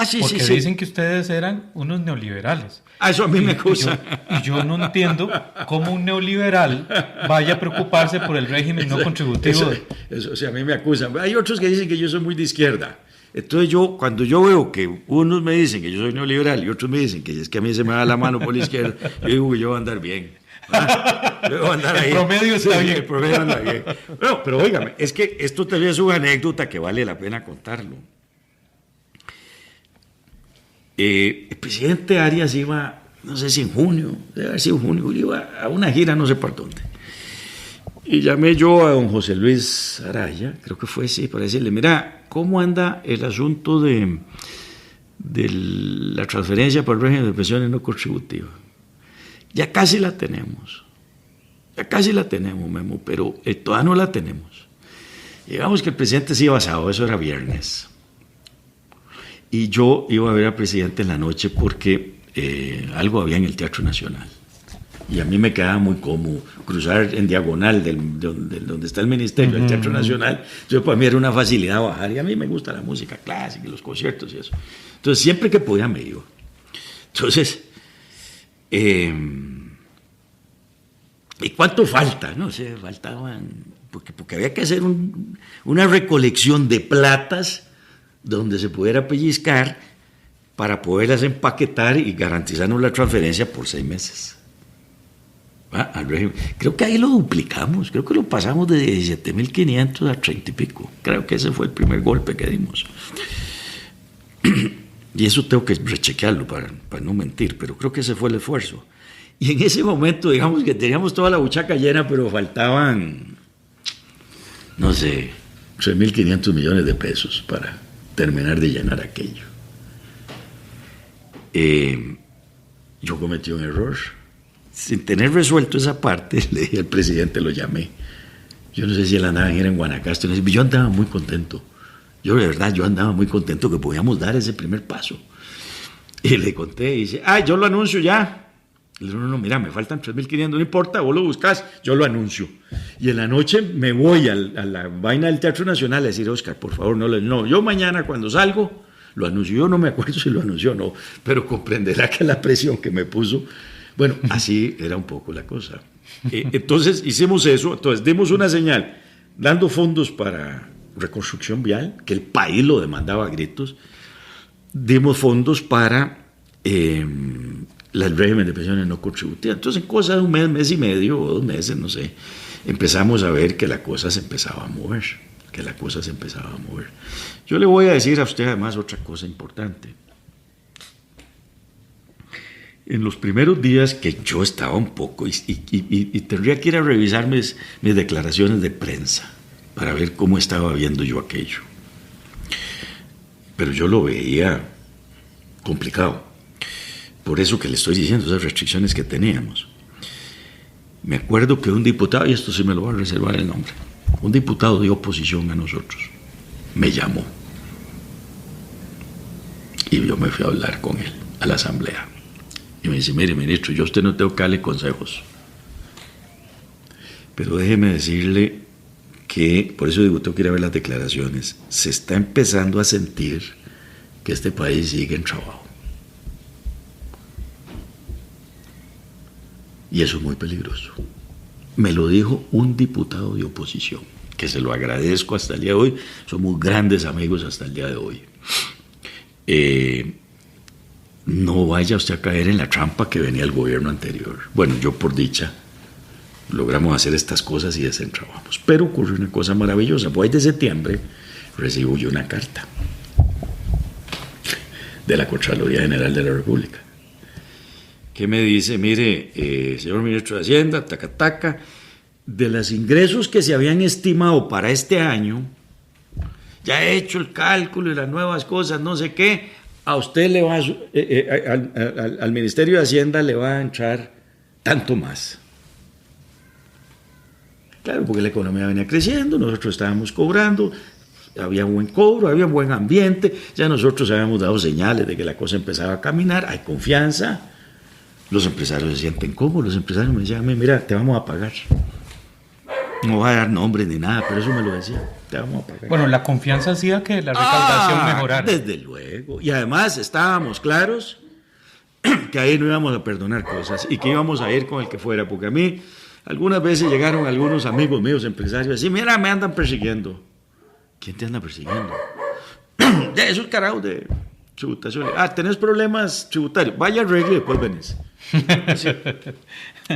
Speaker 2: Sí,
Speaker 1: porque
Speaker 2: sí.
Speaker 1: Dicen que ustedes eran unos neoliberales.
Speaker 2: Eso a mí me acusa.
Speaker 1: Y yo no entiendo cómo un neoliberal vaya a preocuparse por el régimen no contributivo.
Speaker 2: Eso, a mí me acusan. Hay otros que dicen que yo soy muy de izquierda. Entonces cuando yo veo que unos me dicen que yo soy neoliberal y otros me dicen que es que a mí se me da la mano por la izquierda, yo digo que yo voy a andar bien. Yo voy a andar ahí.
Speaker 1: El promedio está bien.
Speaker 2: El promedio anda bien. Bueno, pero óigame, es que esto también es una anécdota que vale la pena contarlo. El presidente Arias iba, no sé si en junio, debe haber sido junio, iba a una gira no sé por dónde. Y llamé yo a don José Luis Araya, creo que fue así, para decirle, mira, ¿cómo anda el asunto de la transferencia por el régimen de pensiones no contributivas? Ya casi la tenemos, Memo, pero todavía no la tenemos. Digamos que el presidente se iba sábado, eso era viernes. Y yo iba a ver al presidente en la noche porque algo había en el Teatro Nacional. Y a mí me quedaba muy cómodo cruzar en diagonal donde está el Ministerio, el Teatro Nacional. Entonces, para mí era una facilidad bajar. Y a mí me gusta la música clásica, los conciertos y eso. Entonces, siempre que podía me iba. Entonces, ¿y cuánto falta? No sé, faltaban... Porque había que hacer una recolección de platas donde se pudiera pellizcar para poderlas empaquetar y garantizarnos la transferencia por 6 meses. Al régimen. Creo que ahí lo duplicamos, creo que lo pasamos de 17.500 a 30 y pico. Creo que ese fue el primer golpe que dimos. Y eso tengo que rechequearlo para no mentir, pero creo que ese fue el esfuerzo. Y en ese momento, digamos que teníamos toda la buchaca llena, pero faltaban, no sé, 3.500 millones de pesos para terminar de llenar aquello. Yo cometí un error. Sin tener resuelto esa parte, le dije al presidente, lo llamé. Yo no sé si él andaba en Guanacaste. Yo andaba muy contento. Yo andaba muy contento que podíamos dar ese primer paso. Y le conté y dice, yo lo anuncio ya. Le dije, no, mira, me faltan 3.500, no importa, vos lo buscas, yo lo anuncio. Y en la noche me voy a la vaina del Teatro Nacional a decir, Oscar, por favor, no, yo mañana cuando salgo, lo anuncio. Yo no me acuerdo si lo anunció o no, pero comprenderá que la presión que me puso, bueno, así era un poco la cosa. Entonces hicimos eso, entonces dimos una señal, dando fondos para reconstrucción vial, que el país lo demandaba a gritos, dimos fondos para... el régimen de pensiones no contributivas. Entonces, en cosa de un mes y medio o 2 meses, no sé, empezamos a ver que la cosa se empezaba a mover. Yo le voy a decir a usted además otra cosa importante. En los primeros días que yo estaba un poco, y tendría que ir a revisar mis declaraciones de prensa para ver cómo estaba viendo yo aquello. Pero yo lo veía complicado. Por eso que le estoy diciendo, esas restricciones que teníamos. Me acuerdo que un diputado, y esto sí me lo voy a reservar el nombre, un diputado de oposición a nosotros, me llamó. Y yo me fui a hablar con él, a la asamblea. Y me dice, mire, ministro, yo a usted no tengo que darle consejos. Pero déjeme decirle que, por eso digo, tengo que ir a ver las declaraciones, se está empezando a sentir que este país sigue en trabajo. Y eso es muy peligroso. me lo dijo un diputado de oposición, que se lo agradezco hasta el día de hoy. Somos grandes amigos hasta el día de hoy. No vaya usted a caer en la trampa que venía el gobierno anterior. Bueno, yo por dicha logramos hacer estas cosas y desentrabamos. Pero ocurrió una cosa maravillosa. Pues de septiembre recibo yo una carta de la Contraloría General de la República que me dice: mire, señor ministro de Hacienda, taca, de los ingresos que se habían estimado para este año, ya he hecho el cálculo y las nuevas cosas, no sé qué, a usted le va al Ministerio de Hacienda le va a entrar tanto más. Claro, porque la economía venía creciendo, nosotros estábamos cobrando, había buen cobro, había buen ambiente, ya nosotros habíamos dado señales de que la cosa empezaba a caminar, hay confianza, los empresarios se sienten cómodos, los empresarios me decían: mira, te vamos a pagar. No voy a dar nombres ni nada, pero eso me lo decía: te vamos a pagar.
Speaker 1: Bueno, la confianza hacía que la recaudación mejorara.
Speaker 2: Desde luego. Y además estábamos claros que ahí no íbamos a perdonar cosas y que íbamos a ir con el que fuera, porque a mí algunas veces llegaron algunos amigos míos empresarios así: mira, me andan persiguiendo. ¿Quién te anda persiguiendo? De esos carajos de tributación. ¿Tenés problemas tributarios? Vaya, arregle y después venís.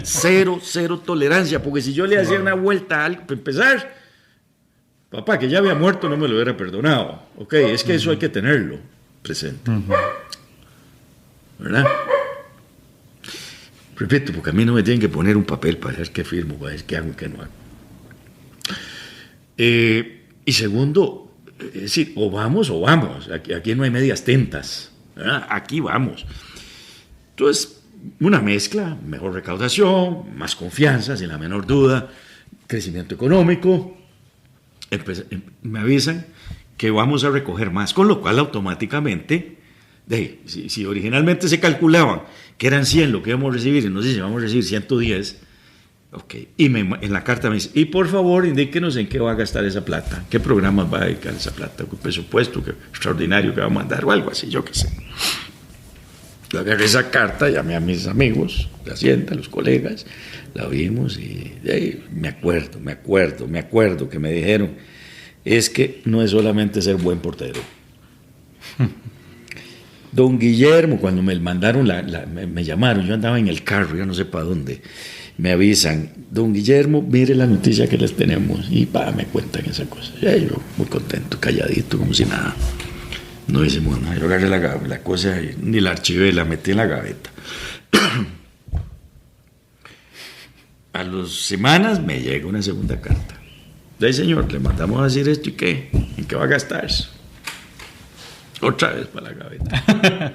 Speaker 2: Cero tolerancia, porque si yo le hacía una vuelta a algo, para empezar, papá, que ya había muerto, no me lo hubiera perdonado. Ok, es que eso hay que tenerlo presente. ¿Verdad? Repito, porque a mí no me tienen que poner un papel para ver qué firmo, para ver qué hago y qué no hago. Y segundo, es decir, o vamos, aquí no hay medias tintas, ¿verdad? Aquí vamos. Entonces, una mezcla: mejor recaudación, más confianza, sin la menor duda, crecimiento económico. Me avisan que vamos a recoger más, con lo cual automáticamente, si originalmente se calculaban que eran 100 lo que íbamos a recibir y nos dicen vamos a recibir 110, ok, y en la carta me dice: y por favor indíquenos en qué va a gastar esa plata, qué programas va a dedicar esa plata, qué presupuesto qué extraordinario que va a mandar o algo así, yo qué sé. Yo agarré esa carta, llamé a mis amigos de Hacienda, los colegas, la vimos y me acuerdo que me dijeron: es que no es solamente ser buen portero. Don Guillermo, cuando me mandaron, me llamaron, yo andaba en el carro, ya no sé para dónde, me avisan: don Guillermo, mire la noticia que les tenemos, y me cuentan esa cosa. Ya yo muy contento, calladito, como si nada. No hicimos nada. Yo agarré la cosa y ni la archivé, la metí en la gaveta. A las semanas me llega una segunda carta. Señor, le mandamos a decir esto y qué. ¿En qué va a gastarse? Otra vez para la gaveta.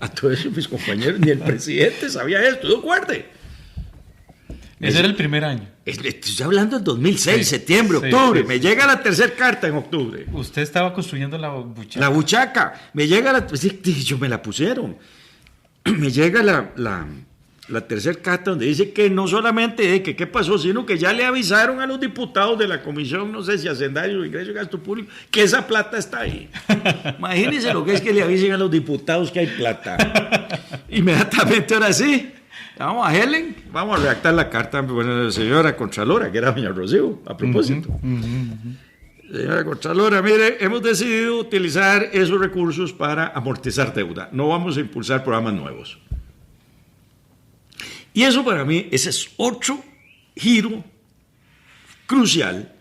Speaker 2: A todos eso mis compañeros, ni el presidente sabía esto. ¿No acuerde?
Speaker 1: Ese era el primer año.
Speaker 2: Estoy hablando del 2006, septiembre, octubre. Me llega la tercera carta en octubre.
Speaker 1: Usted estaba construyendo la buchaca.
Speaker 2: La buchaca. Me llega yo me la pusieron. Me llega la tercera carta donde dice que no solamente que qué pasó, sino que ya le avisaron a los diputados de la comisión, no sé si Hacendario o Ingreso y Gasto Público, que esa plata está ahí. Imagínense lo que es que le avisen a los diputados que hay plata. Inmediatamente, ahora sí, vamos a Helen, vamos a redactar la carta, bueno, la señora Contralora, que era doña Rocío, a propósito. Señora Contralora, mire, hemos decidido utilizar esos recursos para amortizar deuda. No vamos a impulsar programas nuevos. Y eso para mí, ese es otro giro crucial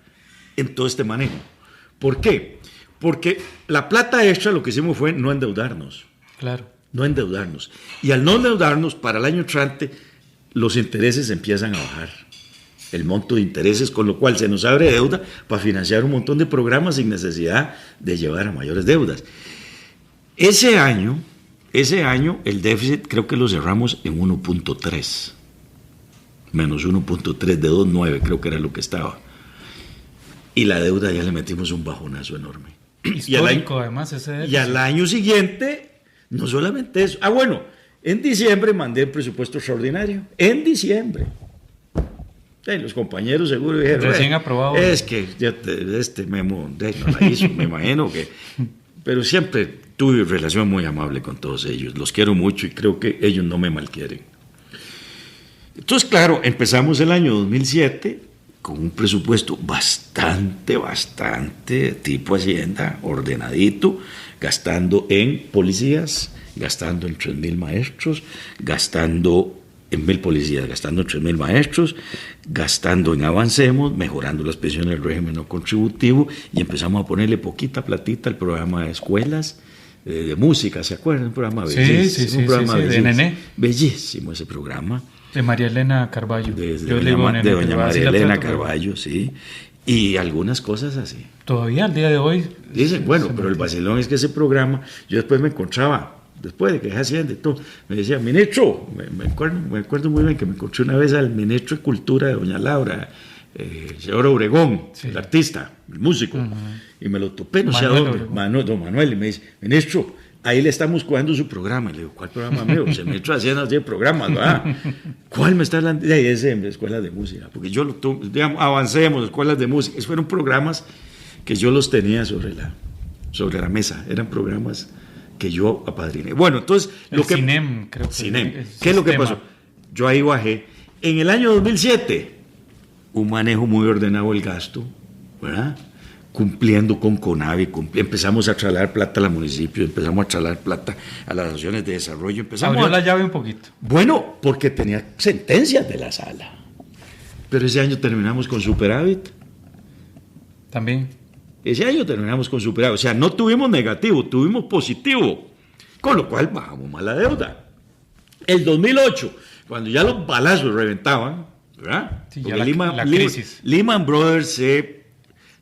Speaker 2: en todo este manejo. ¿Por qué? Porque la plata extra lo que hicimos fue no endeudarnos.
Speaker 1: Claro.
Speaker 2: No endeudarnos. Y al no endeudarnos, para el año entrante, los intereses empiezan a bajar. El monto de intereses, con lo cual se nos abre deuda para financiar un montón de programas sin necesidad de llevar a mayores deudas. Ese año el déficit creo que lo cerramos en 1.3, menos 1.3 de 2.9, creo que era lo que estaba. Y la deuda ya le metimos un bajonazo enorme.
Speaker 1: Histórico, además, ese déficit.
Speaker 2: Y al año siguiente, no solamente eso. Bueno, en diciembre mandé el presupuesto extraordinario. En diciembre. Los compañeros seguro dijeron:
Speaker 1: recién aprobado.
Speaker 2: Es que este memo no la hizo, me imagino que... Pero siempre tuve relación muy amable con todos ellos. Los quiero mucho y creo que ellos no me malquieren. Entonces, claro, empezamos el año 2007 con un presupuesto bastante tipo Hacienda, ordenadito, gastando en policías, gastando en 3.000 maestros, gastando en 1.000 policías, gastando en 3.000 maestros, gastando en Avancemos, mejorando las pensiones del régimen no contributivo, y empezamos a ponerle poquita platita al programa de escuelas, de música, ¿se acuerdan? Un programa bellísimo.
Speaker 1: Sí,
Speaker 2: un programa
Speaker 1: sí, de Nené.
Speaker 2: Bellísimo ese programa.
Speaker 1: De María Elena Carballo.
Speaker 2: De doña María Elena Carballo, sí. Y algunas cosas así.
Speaker 1: Todavía al día de hoy.
Speaker 2: Dicen, bueno, pero el vacilón es que ese programa, yo después me encontraba, después de que dejé Hacienda y todo, me decía, ministro, me acuerdo muy bien que me encontré una vez al ministro de Cultura de doña Laura, el señor Obregón, sí, el artista, el músico, y me lo topé, no sé a dónde, don Manuel, y me dice, ministro, ahí le estamos cuidando su programa. Y le digo, ¿cuál programa mío? El ministro de Hacienda tiene programas, ¿verdad? ¿Cuál me está hablando? Y ese de escuelas de música, porque yo lo digamos, Avancemos, escuelas de música, esos fueron programas que yo los tenía sobre la mesa, eran programas que yo apadriné. Bueno, entonces...
Speaker 1: Cinem, creo que
Speaker 2: Cinem. ¿Qué es lo que pasó? Yo ahí bajé. En el año 2007, un manejo muy ordenado del gasto, ¿verdad? Cumpliendo con CONAVI, empezamos a trasladar plata a los municipios, empezamos a trasladar plata a las asociaciones de desarrollo.
Speaker 1: Abrió la llave un poquito.
Speaker 2: Bueno, porque tenía sentencias de la sala. Pero ese año terminamos con superávit.
Speaker 1: También.
Speaker 2: Ese año terminamos con superávit. O sea, no tuvimos negativo, tuvimos positivo. Con lo cual bajamos más la deuda. El 2008, cuando ya los balazos reventaban, ¿verdad?
Speaker 1: Sí, ya la crisis.
Speaker 2: Lehman Brothers se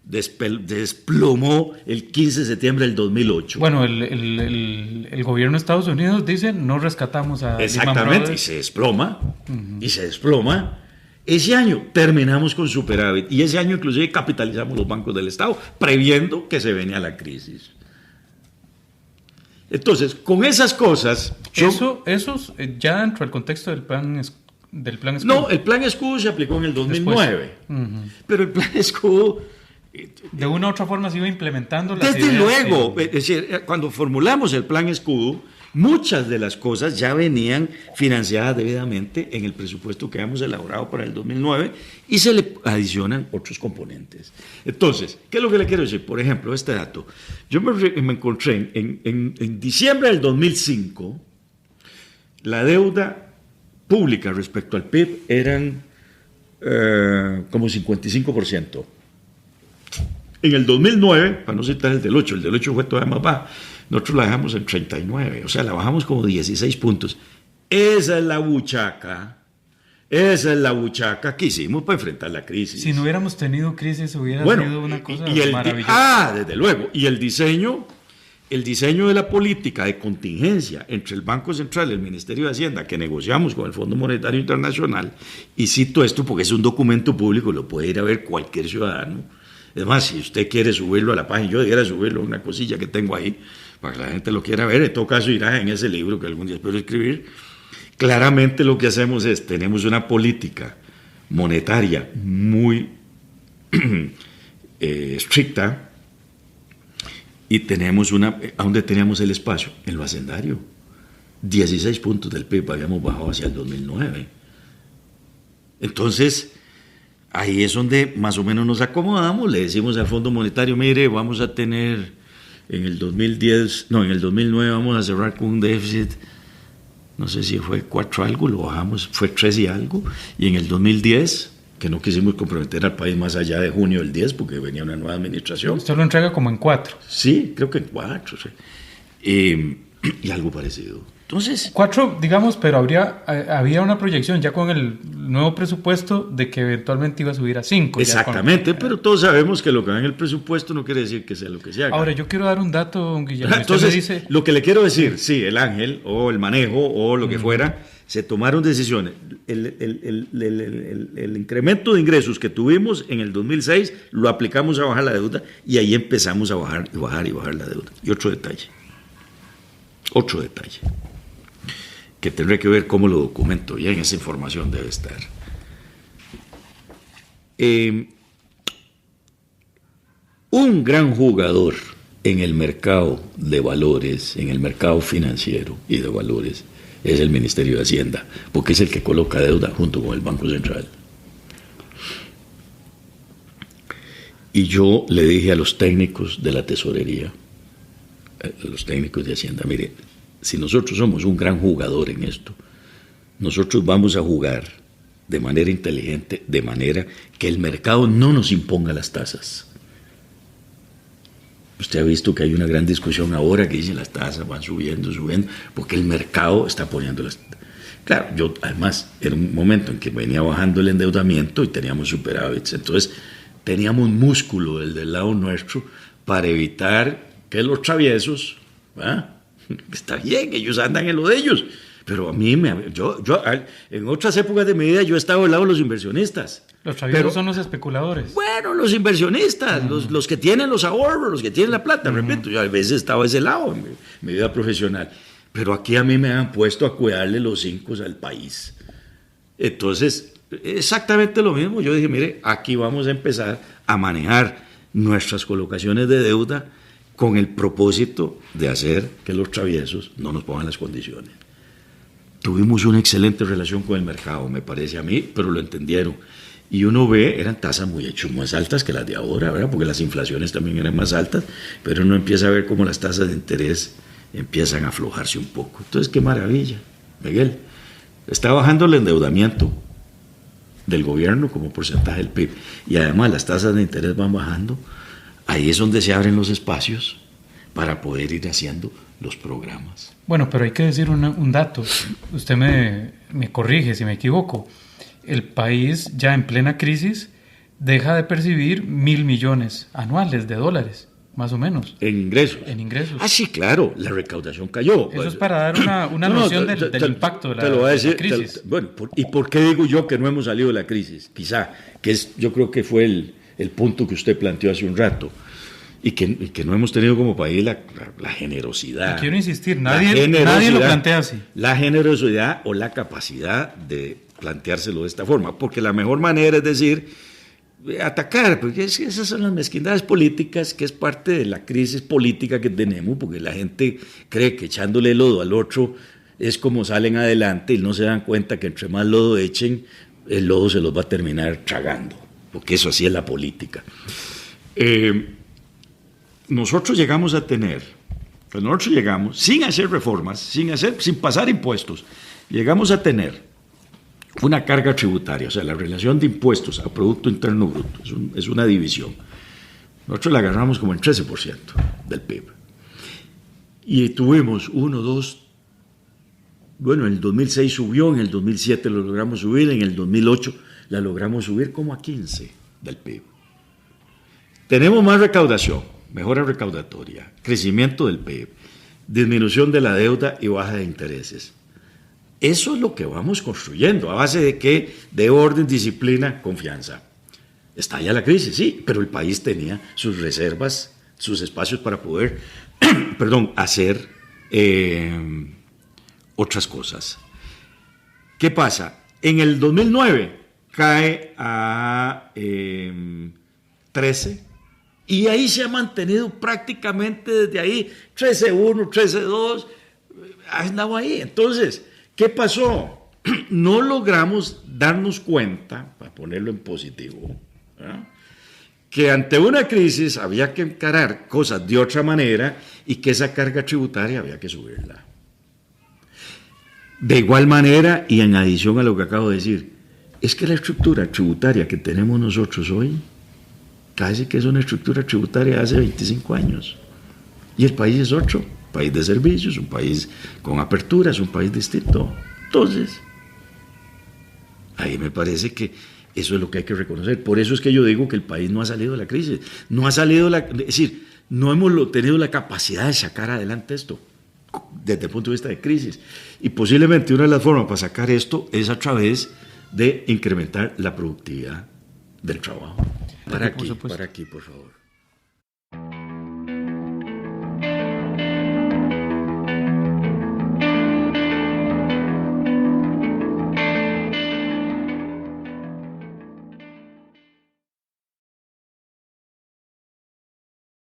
Speaker 2: desplomó el 15 de septiembre del 2008.
Speaker 1: Bueno, el gobierno de Estados Unidos dice, no rescatamos a
Speaker 2: exactamente,
Speaker 1: Lehman Brothers.
Speaker 2: y se desploma. Ese año terminamos con superávit, y ese año inclusive capitalizamos los bancos del Estado, previendo que se venía la crisis. Entonces, con esas cosas...
Speaker 1: Eso ya dentro del contexto del plan escudo.
Speaker 2: No, el plan escudo se aplicó en el 2009. Pero el plan escudo...
Speaker 1: De una u otra forma se iba implementando las
Speaker 2: desde luego, es decir, cuando formulamos el plan escudo, muchas de las cosas ya venían financiadas debidamente en el presupuesto que habíamos elaborado para el 2009 y se le adicionan otros componentes. Entonces, ¿qué es lo que le quiero decir? Por ejemplo, este dato. Yo me encontré en diciembre del 2005, la deuda pública respecto al PIB eran como 55%. En el 2009, para no citar el del 8 fue todavía más baja, nosotros la dejamos en 39, o sea, la bajamos como 16 puntos. Esa es la buchaca que hicimos para enfrentar la crisis.
Speaker 1: Si no hubiéramos tenido crisis, hubiera sido una cosa maravillosa.
Speaker 2: Desde luego, y el diseño de la política de contingencia entre el Banco Central y el Ministerio de Hacienda, que negociamos con el Fondo Monetario Internacional, y cito esto porque es un documento público, lo puede ir a ver cualquier ciudadano. Es más, si usted quiere subirlo a la página, yo debiera subirlo a una cosilla que tengo ahí, para que la gente lo quiera ver. En todo caso, irá en ese libro que algún día espero escribir. Claramente lo que hacemos es, tenemos una política monetaria muy estricta, y tenemos ¿a dónde teníamos el espacio? En lo hacendario. 16 puntos del PIB habíamos bajado hacia el 2009. Entonces... ahí es donde más o menos nos acomodamos, le decimos al Fondo Monetario, mire, vamos a tener en el 2009 vamos a cerrar con un déficit, no sé si fue 4 algo, lo bajamos, fue 3 y algo, y en el 2010, que no quisimos comprometer al país más allá de junio del 10, porque venía una nueva administración.
Speaker 1: Usted lo entrega como en 4.
Speaker 2: Sí, creo que en 4, sí. Y algo parecido. Entonces,
Speaker 1: 4, digamos, pero había una proyección ya con el nuevo presupuesto de que eventualmente iba a subir a 5.
Speaker 2: Exactamente, pero todos sabemos que lo que va en el presupuesto no quiere decir que sea lo que se haga.
Speaker 1: Ahora, yo quiero dar un dato, don Guillermo.
Speaker 2: Entonces, dice... lo que le quiero decir, sí, el ángel o el manejo o lo que fuera, se tomaron decisiones. El incremento de ingresos que tuvimos en el 2006 lo aplicamos a bajar la deuda, y ahí empezamos a bajar la deuda. Y otro detalle, que tendré que ver cómo lo documento, ya en esa información debe estar. Un gran jugador en el mercado de valores, en el mercado financiero y de valores, es el Ministerio de Hacienda, porque es el que coloca deuda junto con el Banco Central. Y yo le dije a los técnicos de la tesorería, a los técnicos de Hacienda, mire, si nosotros somos un gran jugador en esto, nosotros vamos a jugar de manera inteligente, de manera que el mercado no nos imponga las tasas. Usted ha visto que hay una gran discusión ahora que dice las tasas van subiendo, porque el mercado está poniendo las tasas. Claro, yo además era un momento en que venía bajando el endeudamiento y teníamos superávits, entonces teníamos músculo del lado nuestro para evitar que los traviesos, está bien, ellos andan en lo de ellos, pero a mí, yo en otras épocas de mi vida yo he estado al lado de los inversionistas.
Speaker 1: Los traviesos son los especuladores.
Speaker 2: Bueno, los inversionistas, los que tienen los ahorros, los que tienen la plata, repito, yo a veces estaba a ese lado en mi vida profesional, pero aquí a mí me han puesto a cuidarle los cinco al país. Entonces, exactamente lo mismo, yo dije, mire, aquí vamos a empezar a manejar nuestras colocaciones de deuda con el propósito de hacer que los traviesos no nos pongan las condiciones. Tuvimos una excelente relación con el mercado, me parece a mí, pero lo entendieron. Y uno ve, eran tasas mucho más altas que las de ahora, ¿verdad? Porque las inflaciones también eran más altas, pero uno empieza a ver cómo las tasas de interés empiezan a aflojarse un poco. Entonces, qué maravilla, Miguel. Está bajando el endeudamiento del gobierno como porcentaje del PIB, y además las tasas de interés van bajando. Ahí es donde se abren los espacios para poder ir haciendo los programas.
Speaker 1: Bueno, pero hay que decir un dato. Usted me corrige si me equivoco. El país ya en plena crisis deja de percibir 1.000 millones anuales de dólares, más o menos.
Speaker 2: En ingresos.
Speaker 1: En ingresos.
Speaker 2: Ah, sí, claro, la recaudación cayó.
Speaker 1: Eso es para dar una noción del impacto de la crisis.
Speaker 2: Bueno, ¿y por qué digo yo que no hemos salido de la crisis? Quizá, yo creo que fue el punto que usted planteó hace un rato. Y que no hemos tenido como país la generosidad.
Speaker 1: Y quiero insistir, nadie lo plantea así.
Speaker 2: La generosidad o la capacidad de planteárselo de esta forma, porque la mejor manera es decir, atacar, porque esas son las mezquindades políticas, que es parte de la crisis política que tenemos, porque la gente cree que echándole lodo al otro es como salen adelante y no se dan cuenta que entre más lodo echen, el lodo se los va a terminar tragando, porque eso así es la política. Nosotros llegamos a tener, sin hacer reformas, sin pasar impuestos, llegamos a tener una carga tributaria, o sea, la relación de impuestos a Producto Interno Bruto, es una división. Nosotros la agarramos como en 13% del PIB. Y tuvimos en el 2006 subió, en el 2007 lo logramos subir, en el 2008 la logramos subir como a 15% del PIB. Tenemos más recaudación, mejora recaudatoria, crecimiento del PIB, disminución de la deuda y baja de intereses. Eso es lo que vamos construyendo, a base de qué, de orden, disciplina, confianza. Estalla la crisis, sí, pero el país tenía sus reservas, sus espacios para poder, hacer otras cosas. ¿Qué pasa? En el 2009 cae a 13%. Y ahí se ha mantenido prácticamente desde ahí, 13.1, 13.2, ha andado ahí. Entonces, ¿qué pasó? No logramos darnos cuenta, para ponerlo en positivo, ¿verdad?, que ante una crisis había que encarar cosas de otra manera y que esa carga tributaria había que subirla. De igual manera, y en adición a lo que acabo de decir, es que la estructura tributaria que tenemos nosotros hoy casi que es una estructura tributaria de hace 25 años. Y el país es otro, un país de servicios, un país con aperturas, un país distinto. Entonces, ahí me parece que eso es lo que hay que reconocer. Por eso es que yo digo que el país no ha salido de la crisis. No ha salido, es decir, no hemos tenido la capacidad de sacar adelante esto desde el punto de vista de crisis. Y posiblemente una de las formas para sacar esto es a través de incrementar la productividad del trabajo. Para aquí, por favor.